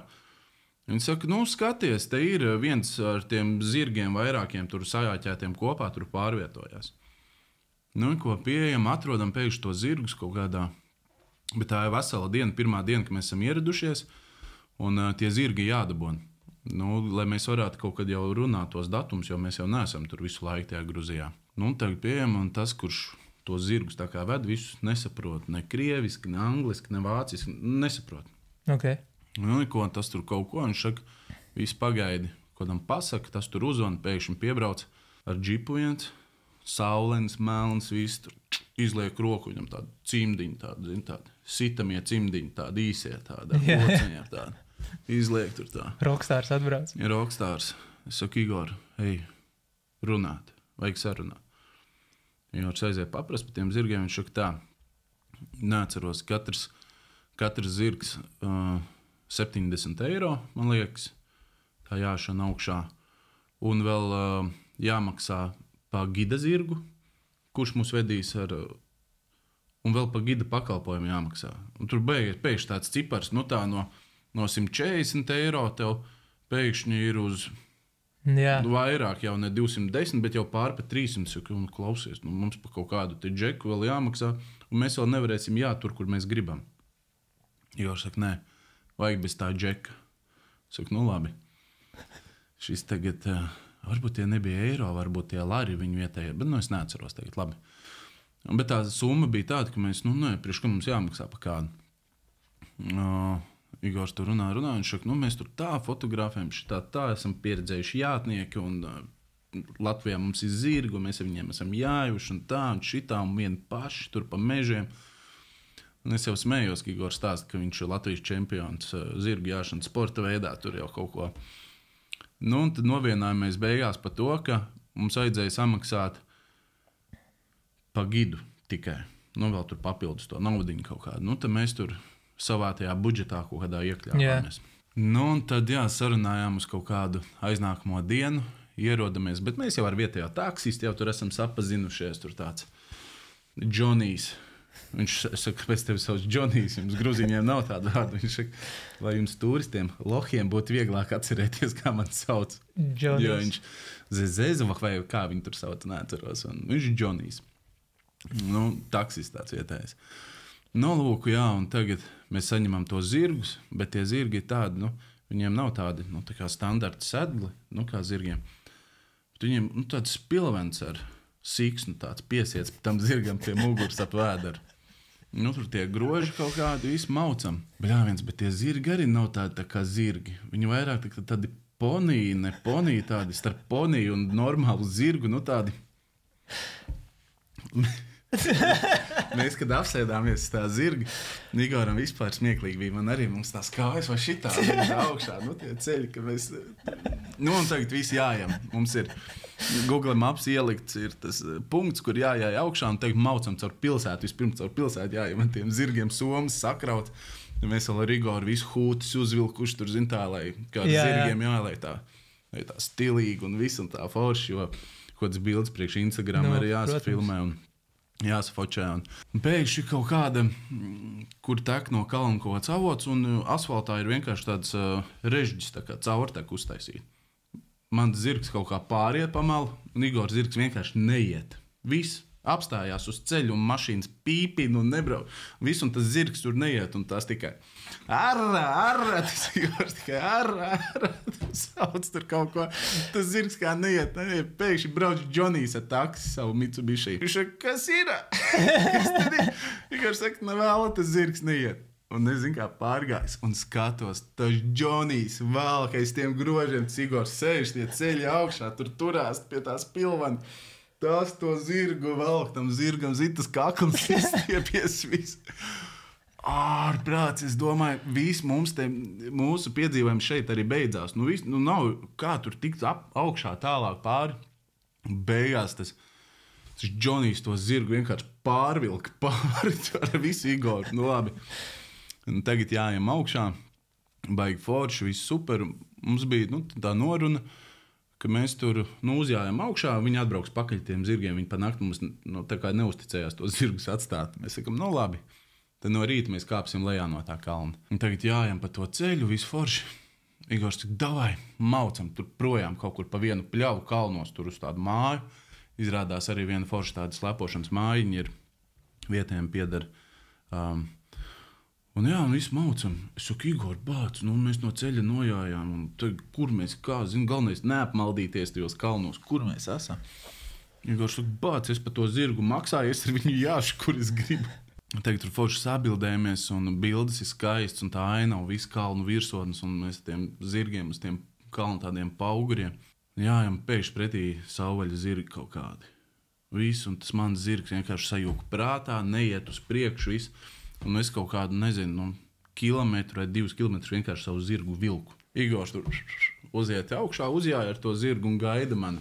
Viņi saka, skaties, te ir viens ar tiem zirgiem vairākiem tur sajāķētiem kopā, tur pārvietojās. Ko pieejam, atrodam pēkšņi to zirgus kaut kādā, bet tā ir vesela diena, pirmā diena, kad mēs esam ieradušies, un tie zirgi jādabon. Lai mēs varētu kaut kad jau runāt tos datumus, jo mēs jau neesam tur visu laiku tajā Gruzijā. Tagad pieejam, un tas, kurš tos zirgus tā kā ved, visus nesaprot. Ne krieviski, ne angliski, ne vāciski, nesaprot. Okay. Ko tas tur kaut ko, viņš saka, viss pagaidi, kodam pasaka, tas tur uzvan, pēkšņi piebrauc ar džipu viens, saulens, melns, viss tur izliek roku, viņam tādu cimdiņu, tādu sitamie cimdiņi, tādi īsie, tādi lociņi, tādi. Izliek tur tā. Rokstārs atbrauc. Ir rokstārs. Es saku, Igor, ej, runāt, vajag sarunāt. Igors aiziet paprast par tiem zirgiem, viņš saka tā, neatceros, katrs katrs zirgs 70 eiro, man liekas, tā jāšana augšā. Un vēl jāmaksā pa gida zirgu, kurš mūs vedīs un vēl pa gida pakalpojumu jāmaksā. Un tur pēkšņi tāds cipars, tā no 140 eiro tev pēkšņi ir uz vairāk, jau ne 210, bet jau pār pa 300. Un klausies, mums pa kaut kādu te džeku vēl jāmaksā, un mēs vēl nevarēsim tur, kur mēs gribam. Jo saka, nē, vajag bez tā džeka. Saka, labi. Šis tagad, varbūt tie nebija eiro, varbūt tie lari viņu vietējie, bet es neatceros tagad, labi. Bet tā summa bija tāda, ka mēs, priekš, ka mums jāmaksā pa kādu. Igors tur runā, un šaka, mēs tur tā fotografējam, tā esam pieredzējuši jātnieki, un Latvijā mums ir zirgi, un mēs ar viņiem esam jājuši, un tā, un šitā, un vieni paši tur pa mežiem. Un es jau smējos, ka Igors stāsta, ka viņš ir Latvijas čempions zirgu jāšanas sporta veidā, tur jau kaut ko. Un tad novienājāmies beigās par to, ka mums vajadzēja samaksāt pa gidu tikai. Vēl tur papildus to naudiņu kaut kādu. Tad mēs tur savā tajā budžetā kaut kādā iekļāvāmies. Un tad, sarunājām uz kaut kādu aiznākamo dienu, ierodamies, bet mēs jau ar vietējo taksistu jau tur esam sapazinušies, tur tāds Džonijs. Viņš saka, pēc tevis sauc Džonijs, jums gruziņiem nav tāda vārda. Viņš saka, lai jums turistiem, lohiem būtu vieglāk atcerēties, kā man sauc. Džonijs. Jo viņš Zezezovak vai kā viņu tur sauc, neatceros. Un viņš ir Džonijs. Taksists tāds vietējais. Lūk, un tagad mēs saņemam to zirgus, bet tie zirgi ir tādi, viņiem nav tādi, tā kā standarta sedli, kā zirgiem. Bet viņiem, tāds spilvens ar siksnu tāds piesiets tam zirgam pie muguras ap vēderu. Tur tie groži kaut kādi, visu maucam. Bet tie zirgi arī nav tādi tā kā zirgi. Viņi vairāk tādi poniji, ne poniji, tādi starp poniju un normālu zirgu, tādi... Mēs, kad apsēdāmies tā zirga, Igoram vispār smieklīgi bija. Man arī mums tās kājas vai šitā augšā, tie ceļi, ka mēs... un tagad visi jājam. Mums ir Google Maps ielikts, ir tas punkts, kur jājāja augšā, un tagad maucam caur pilsētu. Vispirms caur pilsētu jājam, un tiem zirgiem somas sakraut. Mēs vēl ar Igoru visu hūtus uzvilkuši tur, tā, lai kādi zirgiem lai tā stilīgi un visu un tā forši, jo kāds bildes priekš Instagram arī jāsafilmē un jāsafočē. Un pēkšņi kaut kāda, kur tek no kalna kaut kāds avots, un asfaltā ir vienkārši tāds režģis, tā kā caurtek uztaisīt. Mans zirgs kaut kā pāriet pa malu, un Igors zirgs vienkārši neiet. Viss apstājās uz ceļu, un mašīnas pīpina un nebrauc. Viss, un tas zirgs tur neiet, un tas tikai arra, tas Igors tikai arra, sauc tur kaut ko. Tas zirgs kā neiet. Pēkšņi brauc Džonijs ar taksi savu Mitsubishi. Viņš saka, kas ir? Kas tad ir? Igors saka, nevēla, tas zirgs neiet. Un nezinu, kā pārgājis, un skatos, tas Džonijs valk aiz tiem grožiem, tas Igors sēž tie ceļi augšā, tur turās pie tās pilvana. Tas to zirgu valk, tam zirgam zitas kakls izstiepies viss. Ārprāts, es domāju, viss mūsu piedzīvojums šeit arī beidzās. Nav kā tur tikt augšā tālāk pāri. Beigās tas Džonijs to zirgu vienkārši pārvilka pāri ar visu Igoru. Labi. Tagad jājam augšā, baigi forši, viss super. Mums bija tā noruna, ka mēs tur uzjājām augšā, viņi atbrauks pakaļ tiem zirgiem, viņi pa nakti mums tā kā neusticējās to zirgus atstāt. Mēs sakam, labi, tad no rīta mēs kāpsim lejā no tā kalna. Un tagad jājam pa to ceļu, visu forši. Igors saka, davai, maucam tur projām kaut kur pa vienu pļavu kalnos, tur uz tādu māju. Izrādās arī viena forša tāda slepošanas mājiņa ir vietējiem pieder. Un visu maucam. Es saku, Igor, bāc, mēs no ceļa nojājām. Un tagad, kur mēs, galvenais neapmaldīties tajos kalnos, kur mēs esam. Igor saka, bāc, es pa to zirgu maksāju, es ar viņu jāšu, kur es gribu. Tagad tur forši sabildējamies, un bildes ir skaists, un tā aina un visu kalnu virsotnes, un mēs tiem zirgiem uz tiem kalnu tādiem pauguriem. Jājām pēkšņi pretī savvaļa zirgi kaut kādi. Visu, un tas mans zirgs vienkārši sajūka prātā, neiet uz priekšu, visu. Un es kaut kādu, nezinu, kilometru vai 2 kilometrus vienkārši savu zirgu vilku. Igors tur uziet augšā, uzjāja ar to zirgu un gaida mani.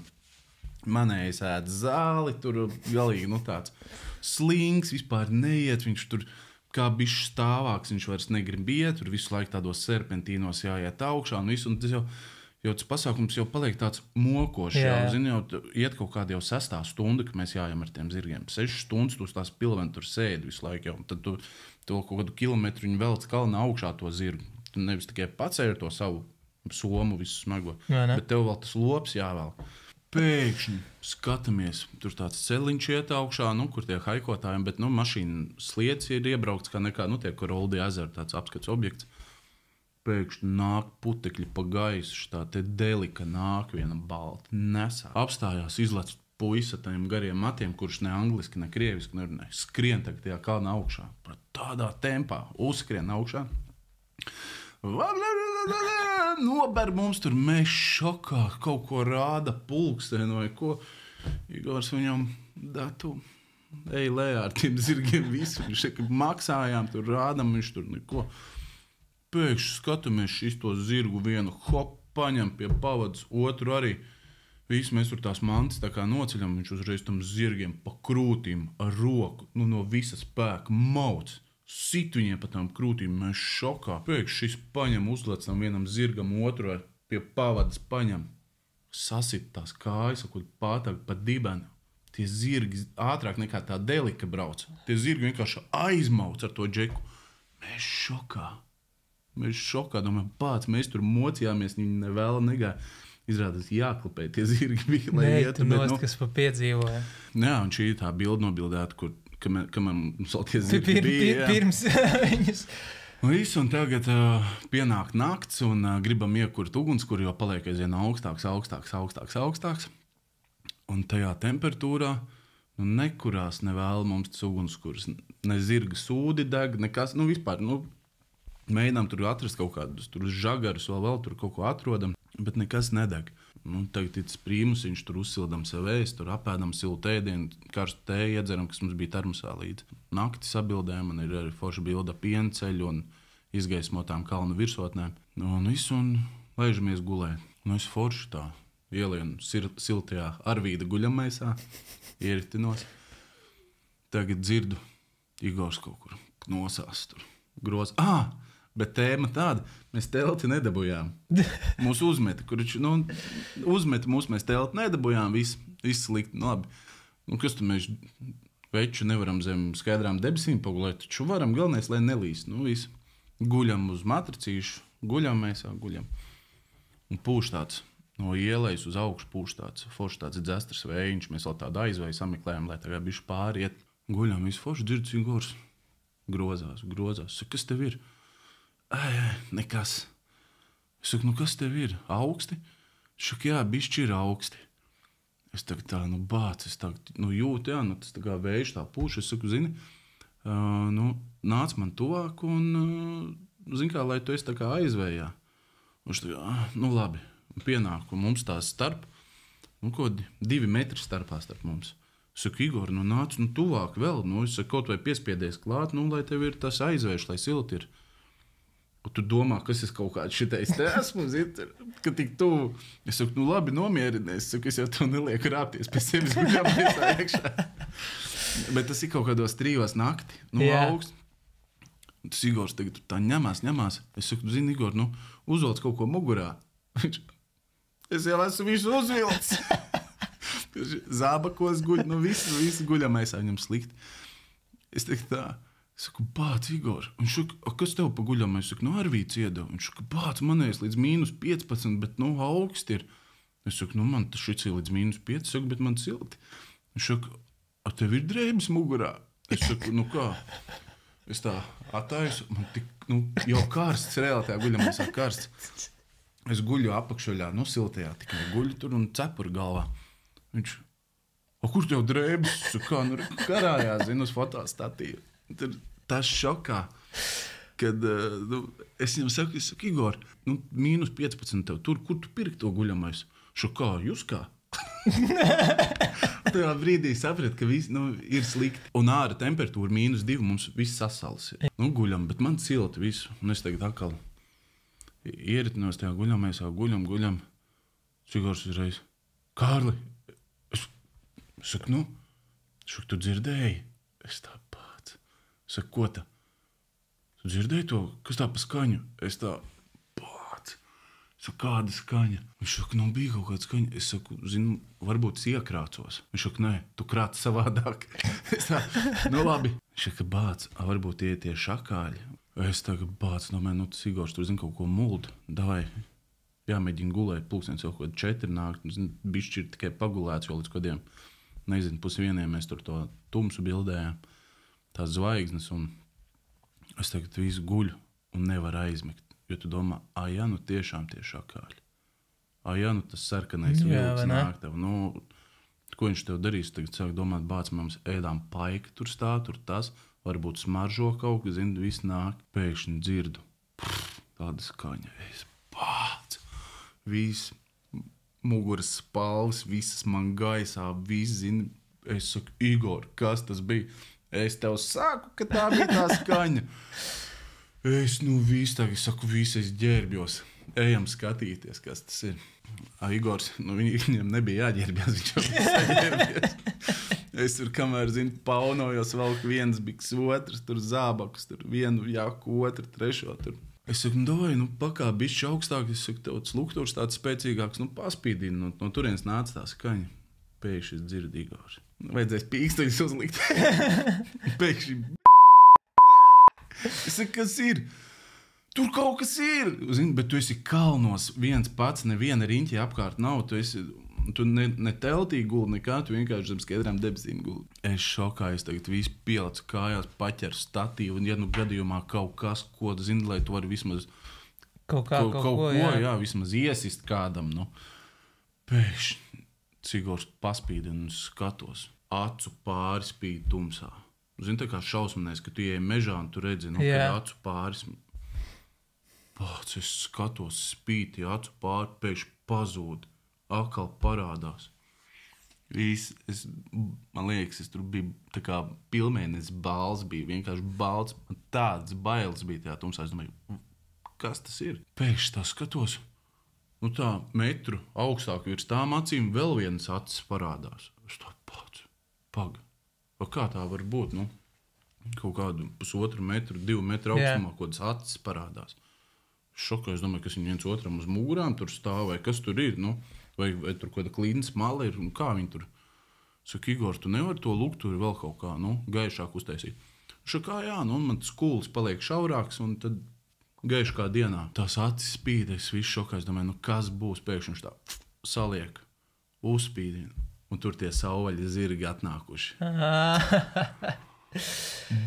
Manējais ēd zāli, tur galīgi tāds slings, vispār neiet, viņš tur kā bišķi stāvāks, viņš vairs negrib iet, tur visu laiku tādos serpentīnos jāiet augšā, un visu, un tas jau tas pasākums jau paliek tāds mokošs, jau iet kaut kāda jau 6. stunda, ka mēs jājam ar tiem zirgiem. 6 stundas tu tās pilveni tur sēdi visu laiku jau, un tad tu kaut kādu kilometru viņi velc kalnā augšā to zirgu. Tu nevis tikai pacēri to savu somu visu smago, bet tev vēl tas lops jāvēl. Pēkšņi skatāmies, tur tāds celiņš iet augšā, kur tie haikotājiem, bet mašīna sliedz ir iebraukts kā nekā, tie, kur Oldi ezera tāds apskats objekts. Pēkšņi nāk putekļi pa gaisu, tā te delika nāk viena balta, nesā. Apstājās, izlec puisa tajiem gariem matiem, kurš ne angliski, ne krieviski nerunāja. Skrien tagad tajā kalna augšā, tādā tempā, uzskrien augšā. Nober mums tur, mēs šokā, kaut ko rāda pulksteni vai ko. Igors viņam, tu ej lejā ar tiem zirgiem visu. Viņš saka, maksājām, tur rādam, viņš tur neko. Pēkšņi skatāmies šis to zirgu vienu, hop, paņem pie pavadas, otru arī. Visi mēs tur tās mantas tā kā noceļam, viņš uzreiz tam zirgiem pa krūtīm ar roku, no visa spēka mauc. Sit viņiem pa tām krūtīm, mēs šokā. Pēkšņi šis paņem, uzlec tam vienam zirgam, otru pie pavadas paņem. Sasit tās kājas, kur pātāk pa dibenu. Tie zirgi ātrāk nekā tā delika brauc. Tie zirgi vienkārši aizmauc ar to džeku. Mēs šokā, domājam, pāc, mēs tur mocījāmies, viņi nevēla negāja. Izrādās jāklapē, tie zirgi bija, lai ietu. Kas pa piedzīvoja. Jā, un šī tā bilde nobildēta, kur mums vēl tie zirgi bija. Pirms viņas. Un tagad pienāk nakts un gribam iekurt ugunskura, jo paliek aizvien augstāks. Un tajā temperatūrā nekurās nevēl mums tas ugunskurs. Ne zirga sūdi deg, nekas, vispār, mēģinām tur atrast kaut kādus tur žagarus, vēl tur kaut ko atrodam, bet nekas nedeg. Tagad ir tas prīmusiņš, tur uzsildam sev ēst, tur apēdam siltu ēdienu, karstu tēju iedzeram, kas mums bija termosā līdzi. Nakti sabildēm, man ir arī forša bilda pienceļu un izgaismotām kalnu virsotnēm. Un laižamies gulēt. Es forši tā ielienu siltajā Arvīda guļamaisā, ieritinos. Tagad dzirdu, Igors kaut kur nosās tur, groz. Bet tēma tāda, mēs telti nedabujām. Mūs uzmeta, kurš uzmeta mūs, mēs telti nedabujām, viss slikti, labi. Kas tu mēs veču nevaram zem skaidrām debesīm pagulēt, taču varam, galvenais, lai nelīst. Viss. Guļam uz matricīšu, guļam. Un pūš tāds, no ielejas uz augšu pūš tāds, forši tāds dzestras vējiņš, mēs vēl tādu aizvēju sameklējam, lai tagad bišķi pāriet. Guļam, viss forši, dzirds Igors. Grozās. Saka, kas tev ir? Nekas. Es saku, kas tev ir? Augsti? Es saku, jā, bišķi ir augsti. Es tagad tā, bāc, es tagad, jūtu, jā, tas tā kā vējš tā pūš. Es saku, zini, nāc man tuvāk un, zini kā, lai tu esi tā kā aizvējā. Un es tā, labi, pienāk, un mums tās starp, 2 metri starp mums. Es saku, Igor, nāc, tuvāk vēl, es saku, kaut vai piespiedies klāt, lai tev ir tas aizvējš, lai silti ir. Un tu domā, kas es kaut kāds šitais te esmu, ka tik tuvu. Es saku, labi, nomierinies. Es saku, es jau tev nelieku rāpties pie sevis guļamaisā iekšā. Bet tas ir kaut kādos 3 nakti, augsts. Tas Igors tagad tā ņemās. Es saku, zini, Igor, uzvelc kaut ko mugurā. Es jau esmu visu uzvilcis. Zābakos guļ, visu guļamaisā viņam slikti. Es tagad tā. Es saku, bāc, Igor. Viņš saka, kas tev pa guļam? Es saku, Arvīds iedeva. Viņš saka, bāc, manējais līdz -15, bet, augsti ir. Es saku, man tas šits ir līdz -5, saku, bet man silti. Viņš saka, tev ir drēbes mugurā? Es saku, kā? Es tā attaisu, man tik, jau karsts, reāli tajā guļamaisā karsts. Es guļu apakšaļā, siltajā, tikai guļu tur un cepuru galvā. Viņš, kur tev drēbes? Es saku, karājās, uz fotostatīvu. Tas šokā, kad es viņam saku, Igor, -15 tev tur, kur tu pirki to guļamais? Šokā, jūs kā? Tajā brīdī saprat, ka viss ir slikti. Un āra temperatūra -2, mums viss sasalis ir. Guļam, bet man silti visu. Un es tagad atkal ieritinos tajā guļamaisā, guļam. Igors uzreiz, Kārli, es saku, tu dzirdēji? Es tā. Saku, ko tā? dzirdēji to? Kas tā pa skaņu? Es tā, pāc. Es saku, kāda skaņa? Viņš saka, nu bija kaut kāda skaņa. Es saku, zinu, varbūt es iekrācos. Viņš saka, nē, tu krāc savādāk. Es tā, nu labi. Viņš saka, bāc, varbūt tie šakāļi. Es tā, bāc, nu tas Igors tur zina kaut ko muldu. Davai, jāmēģina gulēt, pulkstenis jau kaut 4 nākt. Bišķi ir tikai pagulēts jau līdz kodiem. Nezinu, 1:30 mēs tur to tumsu bildējām. Tās zvaigznes un es tagad visu guļu un nevaru aizmigt. Jo tu domā, ja nu tiešām tie šakāļi. Ja nu tas sarkanais vilks nāk tev. Nu, ko viņš tev darīs? Tagad sāk domāt, bāc, mums ēdām paika tur stāv, tur tas. Varbūt smaržo kaut kas, zinu, viss nāk. Pēkšņi dzirdu. Tāda skaņa. Es bāc. Viss. Muguras spalvas, visas man gaisā, viss zina. Es saku, Igor, kas tas bija? Es tev saku, ka tā bija tā skaņa. Es viss tagad saku, viss es ģērbjos. Ejam skatīties, kas tas ir. Igors, viņam nebija jāģērbjās, viņš jau ģērbjās. Es tur, kamēr, zinu, paunojos, velk viens biks, otrs, tur zābakus, tur vienu jaku, otru, trešo tur. Es saku, davai, pakā bišķi augstāk, es saku, tev tas lukturs tāds spēcīgāks, paspīdini, no turienes nāca tā skaņa. Pēkšņi es dzirdu Igors. Vajadzēs pīkstoļus uzlikt. Pēkšņi. Es saku, kas ir? Tur kaut kas ir. Zini, bet tu esi kalnos, viens pats, neviena riņķi apkārt nav. Tu ne teltī guldi nekā, tu vienkārši zem skaidrām debesīm guldi. Es šokā, es tagad visu pielicu kājās, paķeru statīvu, un ja gadījumā kaut kas, ko tu zini, lai tu vari vismaz kaut ko, jā, vismaz iesist kādam, Pēkšņi Igors paspīd un skatos, acu pāri spīd tumsā. Zini, tā kā šausmanēs, ka tu ieej mežā un tu redzi, kad acu pāris. Pats, es skatos, spīti, acu pāri, pēkšņi pazūd. Atkal parādās. Man liekas, es tur biju tā kā pilnēnes balts, bija vienkārši balts. Tāds bailes bija tajā tumsā. Es domāju, kas tas ir? Pēkšņi tā skatos. Tā metru augstāk virs tām acīm vēl vienas acis parādās. Es tā pats. Paga. Kā tā var būt? Kaut kādu 1,5 metru, 2 metru augstumā, kādas acis parādās. Šokā, es domāju, kas viņi viens otram uz mūrām tur stāv, vai kas tur ir, vai tur kāda klīnas mala ir, kā viņi tur. Saka, Igor, tu nevari to lukturi vēl kaut kā, gaišāk uztaisīt. Šakā, jā, man tas skulis paliek šaurāks, un tad gaiši kā dienā. Tās acis spīd, es visu šokā, es domāju, kas būs, pēkšņi viņš tā saliek, uzspīdina, un tur tie sauvaļi zirgi atnākuši.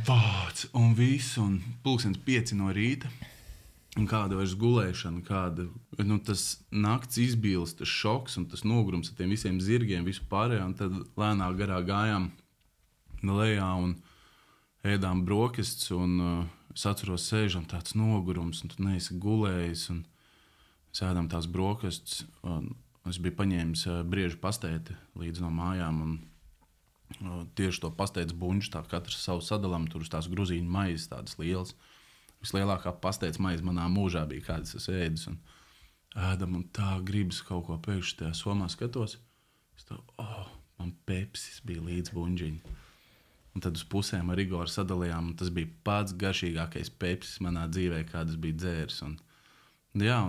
Bāc, un viss, un 5:00 no rīta. Un kāda vairs gulēšana, kāda tas nakts izbīles, tas šoks un tas nogurums ar tiem visiem zirgiem, visu pārējā. Un tad lēnā garā gājām lejā un ēdām brokastis. Un es atceros, sēžam tāds nogurums, un tu neesi gulējis. Un mēs ēdām tās brokastis. Es biju paņēmis briežu pastēti līdz no mājām. Un tieši to pastētas buņģu, tā katrs savu sadalam, tur uz tās gruzīņu maizes tādas lielas. Vislielākā pastētas maize manā mūžā bija, kādas es ēdus. Un ēdam, un tā gribas kaut ko pēkšņi tajā somā skatos. Es tā, man pepsis bija līdz buņģiņi. Un tad uz pusēm ar Igoru sadalījām, un tas bija pats garšīgākais pepsis manā dzīvē, kādas bija dzēris. Un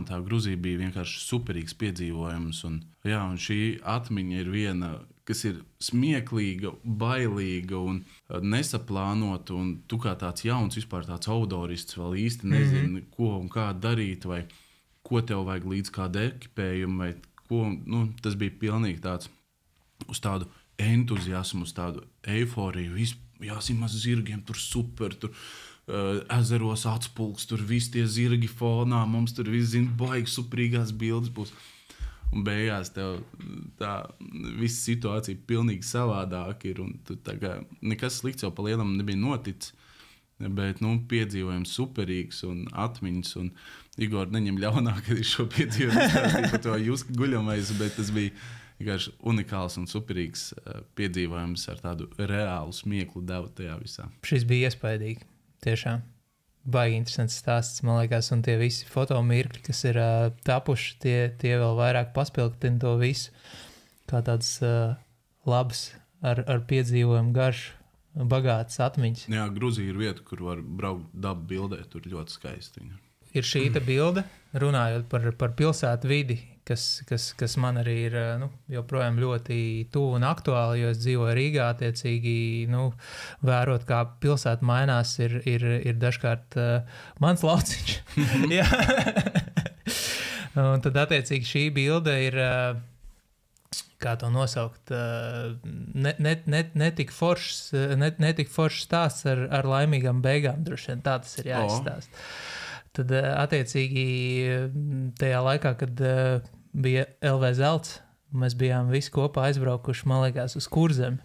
tā Gruzija bija vienkārši superīgs piedzīvojums. Un šī atmiņa ir viena, kas ir smieklīga, bailīga un nesaplānota. Un tu kā tāds jauns, vispār tāds audorists, vēl īsti nezini, ko un kā darīt, vai ko tev vajag līdz kādu ekipējumu, vai ko. Tas bija pilnīgi tāds uz tādu entuziasmu, uz tādu eiforiju. Jāsim maz zirgiem, tur super, tur ezeros atspulks, tur visi tie zirgi fonā, mums tur viss, baigi superīgās bildes būs. Un beigās tev tā visa situācija pilnīgi savādāk ir, un tu tā kā nekas slikts jau pa lielam nebija noticis, bet, piedzīvojums superīgs un atmiņas, un Igor neņem ļaunāk, kad ir šo piedzīvojumu stāstīja par to Juska guļamaizi, bet tas bija vienkārši unikāls un superīgs piedzīvojums ar tādu reālu smieklu devu tajā visā. Šis bija iespaidīgi, tiešām. Baigi interesants stāsts, man liekas, un tie visi fotomirkļi, kas ir tapuši, tie vēl vairāk paspilgtina to visu, kā tāds labs ar piedzīvojumu garšu bagātas atmiņas. Jā, Gruzija ir vieta, kur var braukt dabu bildē, tur ļoti skaisti. Ir šī bilde, runājot par pilsētu vidi, kas man arī ir joprojām ļoti tuvu un aktuāli, jo es dzīvoju Rīgā, attiecīgi, vērot, kā pilsēta mainās, ir dažkārt mans lauciņš. Jā. Un tad, attiecīgi, šī bilde ir... kā to nosaukt, netik foršs stāsts ar laimīgām beigām, droši vien tā tas ir jāizstāst. Tad, attiecīgi, tajā laikā, kad bija LV Zelts, mēs bijām visi kopā aizbraukuši, man liekas, uz Kurzemi.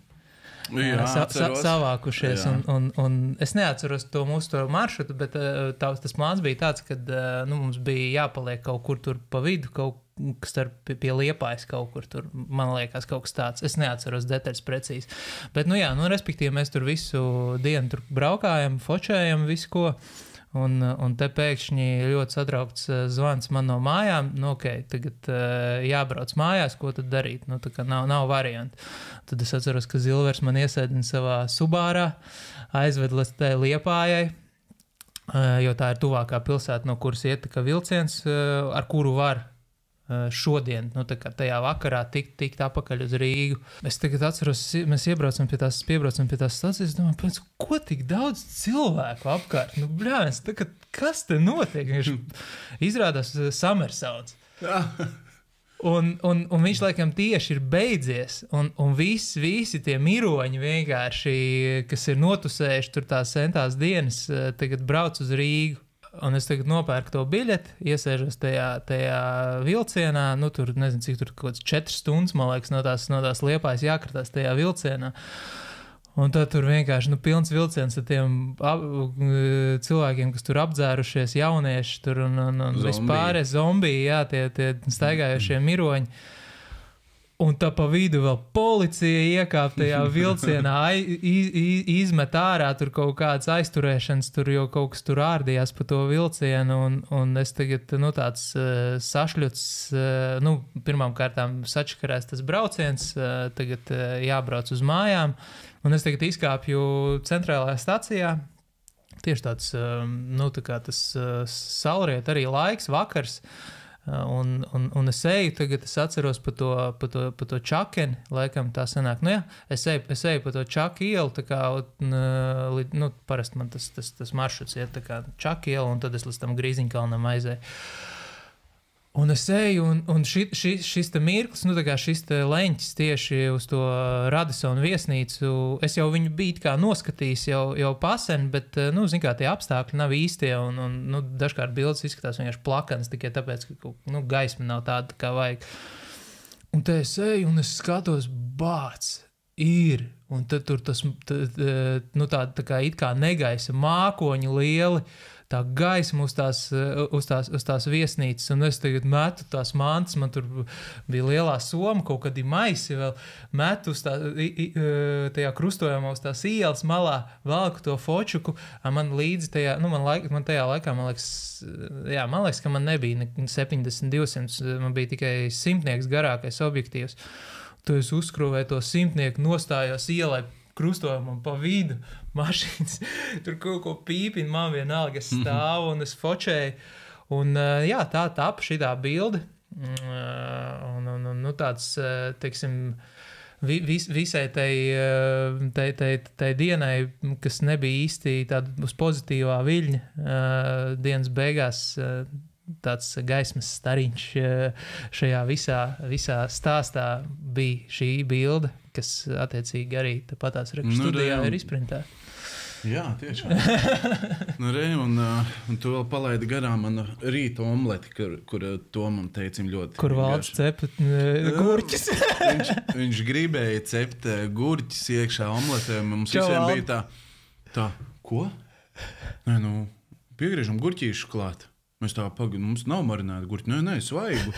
Savākušies, un es neatceros to mūsu maršrutu, bet tas plāns bija tāds, kad mums bija jāpaliek kaut kur tur pa vidu, kaut starp pie Liepājas kaut kur tur, man liekas, kaut kas tāds. Es neatceros detaļas precīzi. Bet, respektīvi, mēs tur visu dienu tur braukājam, fočējam, visu ko. Un te pēkšņi ļoti satraukts zvans man no mājām. Tagad jābrauc mājās, ko tad darīt? Tā kā nav variantu. Tad es atceros, ka Zilvers man iesēdina savā Subārā, aizved līdz tai Liepājai, jo tā ir tuvākā pilsēta, no kuras iet vilciens, ar kuru var šodien, tajā vakarā tikt apakaļ uz Rīgu. Es tagad atceros, mēs piebraucam pie tās stācijas, es domāju, pēc ko tik daudz cilvēku apkārt? Bļāns, kas te notiek? Viņš izrādās Summersauns. Un viņš, laikam, tieši ir beidzies, un visi tie miroņi vienkārši, kas ir notusējuši tur tās centās dienas, tagad brauc uz Rīgu. Un es tagad nopērku to biļeti, iesēžos tajā vilcienā, tur, nezinu, cik tur kaut kāds 4 stundas, man liekas, no tās Liepājas jākratās tajā vilcienā. Un tad tur vienkārši, pilns vilciens ar tiem cilvēkiem, kas tur apdzērušies, jaunieši tur un vispār zombiji, jā, tie staigājošie miroņi. Un tā pa vidu vēl policija iekāp tajā vilcienā, izmet ārā tur kaut kādas aizturēšanas, tur jau kaut kas tur ārdījās pa to vilcienu, un es tagad, tāds sašļuts, pirmām kārtām sačakarēs tas brauciens, tagad jābrauc uz mājām, un es tagad izkāpju centrālajā stacijā, tieši tāds, tā kā tas saulriet arī laiks, vakars, un es eju, tagad es atceros pa to Čakeni, laikam tā sanāk, es eju pa to Čaki ielu, tā kā, parasti man tas maršruts iet tā kā Čaki ielu, un tad es līdz tam Grīziņkalnam aizēju. Un es eju, un šis te mirklis, tā kā šis te leņķis tieši uz to Radisonu viesnīcu, es jau viņu biju kā noskatījis jau pasen, bet, zin kā, tie apstākļi nav īstie, un dažkārt bildes izskatās vienkārši plakanas, tikai tāpēc, ka, gaisma nav tāda, kā vajag. Un te es eju, un es skatos, bāc, ir, un tad tur tas, tā kā it kā negaisa mākoņi lieli, tā gaisma uz tās viesnīcas, un es tagad metu tās mantas, man tur bija lielā soma, kaut kādi maisi vēl, metu uz tajā krustojumā uz tās ielas malā, velku to fočuku, man līdzi tajā, man tajā laikā, man liekas, ka man nebija 70-200, man bija tikai 100 garākais objektīvs. Tu es uzskrūvēju to 100, nostājos ielai, krustojumam pa vidu, mašīnas, tur kaut ko pīpina, man vienalga, es stāvu un es fočēju. Un tā tapa šitā bilde. Un tāds, teiksim, visai tai dienai, kas nebija īsti tāda uz pozitīvā viļņa, dienas beigās tāds gaismas stariņš šajā visā stāstā bija šī bilde, kas attiecīgi arī tāpatās studijā ir izprintēta. Jā, tiešām. Un tu vēl palaidi garām manu rīta omleti, kur Tomam teicim ļoti. Kur valsts cepa gurķis. viņš gribēja cept gurķis iekšā omletē. Mums visiem bija tā, ko? Piegriežam gurķīšu klāt. Mēs tā pagaidām, mums nav marinēta gurķi. Nē, svaigu.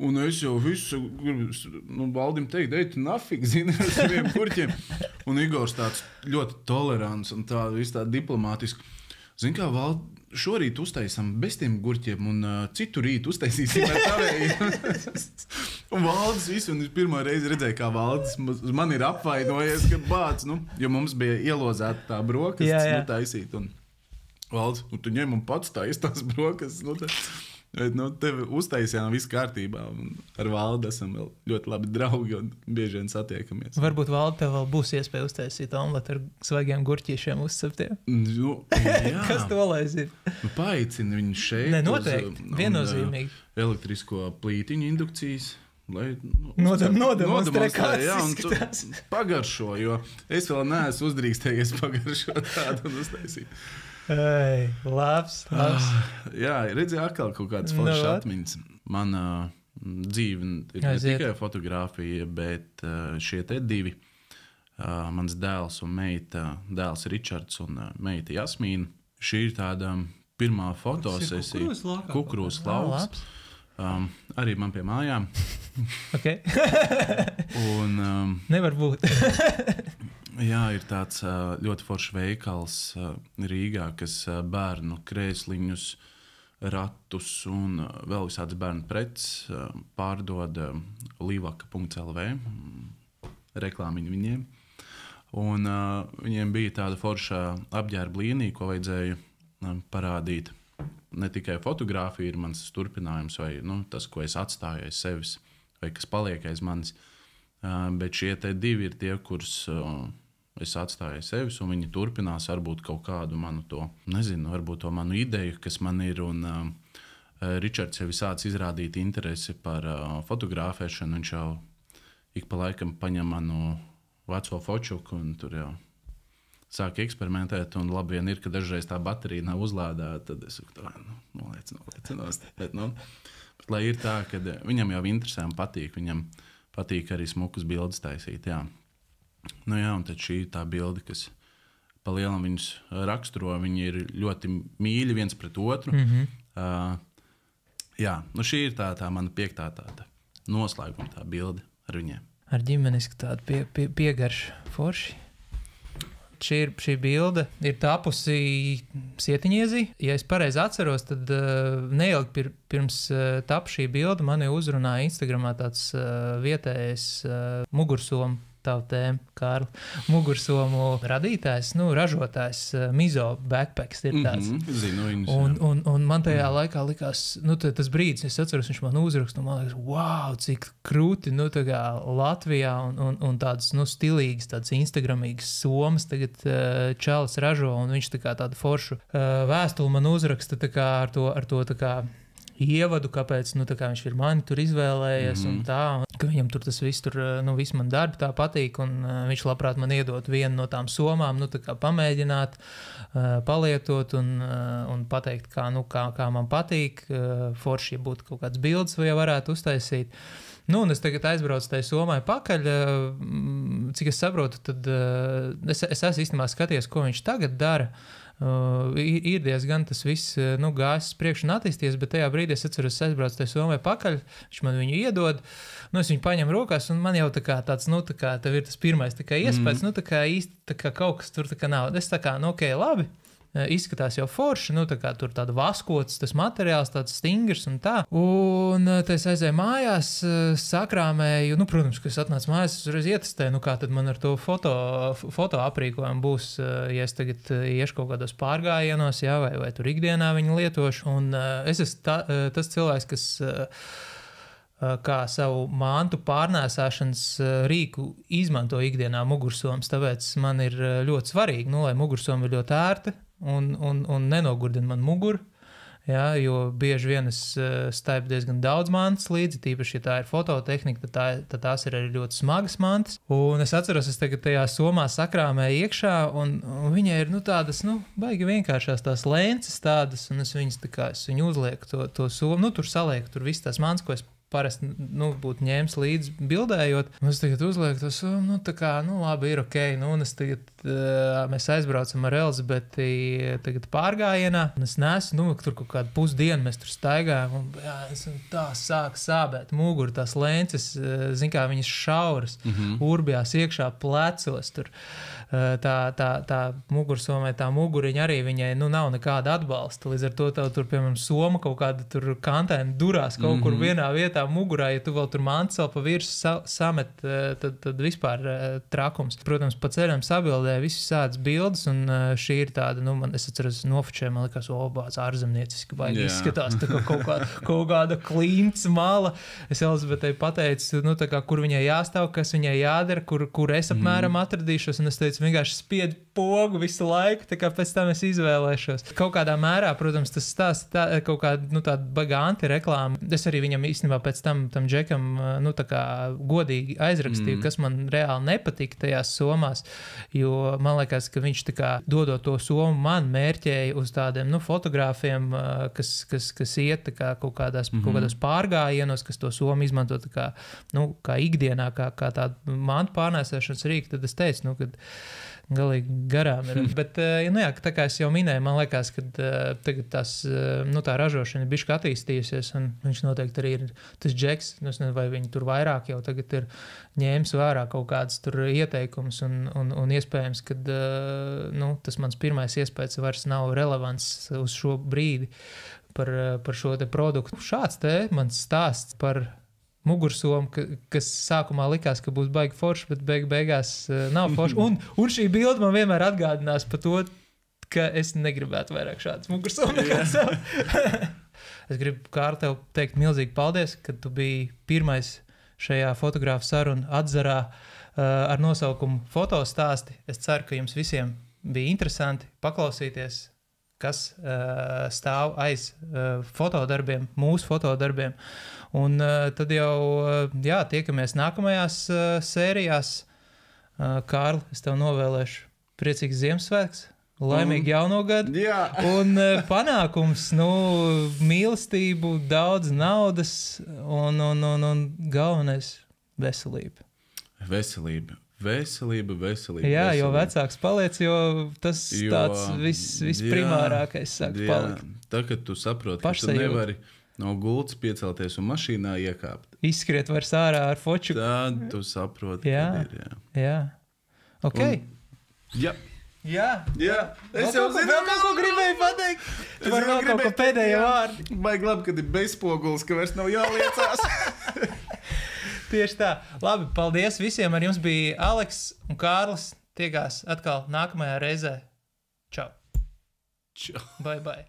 Un es jau visu gribu, Valdim teikt, ej, tu nafik, zini, ar saviem gurķiem. Un Igors tāds ļoti tolerants un tā, viss tā diplomātiski. Zini, kā šorīt uztaisām bez tiem gurķiem, un citu rītu uztaisīsim ar tavējiem. Un Valdis visu, un es pirmā reizi redzēju, kā Valdis man ir apvainojies, ka bāc, jo mums bija ielozēta tā brokastis, taisīt. Un Valdis, tu ņem un pats taisi tās brokastis, Bet tevi uztaisījām viss kārtībā. Ar Valdu esam vēl ļoti labi draugi un bieži vien satiekamies. Varbūt Valdu tev vēl būs iespēja uztaisīt omletu ar svaigiem gurķīšiem uzceptiem. Kas to lai zina? Paicini viņu šeit. Noteikti. Viennozīmīgi. Elektrisko plītiņu indukcijas. Nodemonstrē, kāds izskatās. Pagaršo, jo es vēl neesmu uzdrīkstējies pagaršot tādu un uztaisīt. Labs. Jā, redzēju atkal kaut kādas foršas atmiņas. Mana dzīve ir ne tikai fotografija, bet šie te divi. Mans dēls un meita, dēls Ričards un meita Jasmīna. Šī ir tāda pirmā fotosesija. Kukurūzas lauks. Arī man pie mājām. Okay. Un, nevar būt. Jā, ir tāds ļoti foršs veikals Rīgā, kas bērnu krēsliņus, ratus un vēl visādas bērnu preces pārdod livaka.lv, reklāmiņu viņiem. Un viņiem bija tāda forša apģērba līnija, ko vajadzēja parādīt. Ne tikai fotografija ir mans turpinājums vai tas, ko es atstāju aiz sevis vai kas paliek aiz manis, bet šie te divi ir tie, kurus es atstāju sevis, un viņi turpinās varbūt kaut kādu manu to, varbūt to manu ideju, kas man ir, un Ričards jau sāc izrādīt interesi par fotografēšanu, viņš jau ik pa laikam paņem manu veco fočuku, un tur jau sāk eksperimentēt, un labi vien ir, ka dažreiz tā baterija nav uzlādēta, tad es saku, noliec. Bet lai ir tā, ka viņam jau interesē un patīk, viņam patīk arī smukas bildes taisīt, jā. Un tad šī ir tā bilde, kas pa lielam viņus raksturo, viņi ir ļoti mīļi viens pret otru. Šī ir tā mana piektā tāda noslēguma tā bilde ar viņiem. Ar ģimenisku tādu piegaršu forši. Šī bilde ir tapusi Sietiņiezī. Ja es pareizi atceros, tad neilgi pirms tapa šī bilde mani uzrunāja Instagramā tāds vietējais mugursomu tavu tēmu, Kārli. Mugursomu radītājs, ražotājs, Mizo backpacks ir tāds. Zinu viņus. Un man tajā laikā likās, tas brīdis, es atceros, viņš man uzrakstu, un man liekas, wow, cik krūti, Latvijā un tādas, stilīgas, tādas instagramīgas somas tagad čalis ražo, un viņš tā kā tādu foršu vēstuli man uzraksta tā kā ar to tā kā ievadu, kāpēc tā kā viņš ir mani tur izvēlējies un tā, ka viņam tur tas viss tur, viss man darbi tā patīk, un viņš labprāt man iedot vienu no tām somām, tā kā pamēģināt, palietot un pateikt, kā man patīk, forši, ja būtu kaut kāds bildes, vai varētu uztaisīt. Un es tagad aizbraucu tajā somai pakaļ, cik es saprotu, tad es esmu īstenībā skaties, ko viņš tagad dara. Ir diezgan tas viss gājis priekš un attīsties, bet tajā brīdī es atceros, es aizbraucu tajā somai pakaļ, viņš man viņu iedod, es viņu paņemu rokās, un man jau tā kā tāds, tev ir tas pirmais tā kā iespējas, tā kā īsti tā kā kaut kas tur tā kā nav. Es tā kā, ok, labi, izskatās jau forši, tā kā tur tāda vaskots, tas materiāls, tāds stingrs un tā. Un tad es aizēju mājās, sakrāmēju, protams, ka es atnācu mājās, es uzreiz ietestēju, kā tad man ar to foto aprīkojumu būs, ja es tagad iešu kaut kādos pārgājienos, jā, vai tur ikdienā viņu lietošu. Un es esmu tas cilvēks, kas kā savu mantu pārnēsāšanas rīku izmanto ikdienā mugursomas, tāpēc man ir ļoti svarīgi, lai mugursoma ir ļoti ērta un nenogurdina man muguru, jā, jo bieži vien es staipu diezgan daudz mantas līdzi, tīpaši, ja tā ir fototehnika, tad tās ir arī ļoti smagas mantas. Un es atceros, es tagad tajā somā sakrāmēju iekšā, un viņai ir, tādas, baigi vienkāršās tās lences tādas, un es viņas tā kā, es viņu uzlieku to somu, tur salieku, tur viss tās mantas, ko es parasti būtu ņēmis līdzi bildējot. Es tagad uzlieku tos, tā kā, labi, ir ok. Un es tagad, mēs aizbraucam ar Elizabeti tagad pārgājienā. Un es nesu, tur kaut kādu pusdienu mēs tur staigājam. Un es tā sāku sābēt muguru, tās lences, zin kā viņas šauras, urbjās iekšā plecos tur. Tā mugursomē, tā muguriņa arī viņai, nav nekāda atbalsta. Līdz ar to tur, piemēram, soma kaut kāda tur kantēna durās kaut kur vienā vietā mugurā, ja tu vēl tur mantu pa virsu samet, tad vispār trakums. Protams, pa ceļam sabildēja visas tādas bildes, un šī ir tāda, es atceros, nofočēju, man likās, bāc ārzemnieciski, baigi izskatās, tā kā kaut kāda klints mala. Es Elizabetei pateicu, tā kā, kur viņai jāstāv, kas viņai jādara, kur es apmēram atradīšos, un es teicu, vienkārši spied pogu visu laiku, tā kā pēc tam es izvēlēšos. Kaut kādā mērā, protams, tas stāsta kaut kāda, tāda baga antireklāma. Es arī viņam īstenībā pēc tam Džekam, tā kā godīgi aizrakstīju, kas man reāli nepatika tajās somās, jo man liekas, ka viņš tā kā dodot to somu man mērķēja uz tādiem, fotogrāfiem, kas iet tā kā kaut kādos pārgājienos, kas to somu izmanto tā kā, kā ikdienā, kā tādu mantu pārnēsēšanas rīku, tad es teicu, kad galīgi garām ir. Bet, tā kā es jau minēju, man liekas, ka tagad tā ražošana ir bišķi attīstījusies, un viņš noteikti arī ir tas Džeks, es nezinu, vai viņi tur vairāk jau tagad ir ņēmis vērā kaut kādas tur ieteikumus, un iespējams, ka tas mans pirmais iespējas vairs nav relevants uz šo brīdi par šo te produktu. Šāds te mans stāsts par mugursomu, kas sākumā likās, ka būs baigi forši, bet beigās nav forši. Un šī bilde man vienmēr atgādinās par to, ka es negribētu vairāk šādas mugursomu nekā sev. Es gribu, Kārli, tev teikt milzīgi paldies, ka tu biji pirmais šajā fotografu sarunu atzarā ar nosaukumu Fotostāsti. Es ceru, ka jums visiem bija interesanti paklausīties, kas stāv aiz fotodarbiem, mūsu fotodarbiem. Un tad jau, tiekamies nākamajās sērijās. Kārli, es tev novēlēšu priecīgs Ziemassvētks, laimīgu jauno gadu un panākums, mīlestību, daudz naudas un galvenais veselība. Veselība. Jā, jo vecāks paliec, jo tas tāds visprimārākais sāk palikt. Tā, kad tu saproti, ka tu nevari no gultas piecelties un mašīnā iekāpt. Izskriet vairs ārā ar foču. Tad tu saproti, kad ir. Jā. Ok. Jā. Es jau zinu, ko gribēju pateikt. Tu vari vēl kaut ko pēdējo vārdu. Baigi labi, kad ir bezpoguls, ka vairs nav jāliecās. Tieši tā. Labi, paldies visiem. Ar jums bija Aleks un Kārlis. Tiekās atkal nākamajā reizē. Čau. Čau. Bye.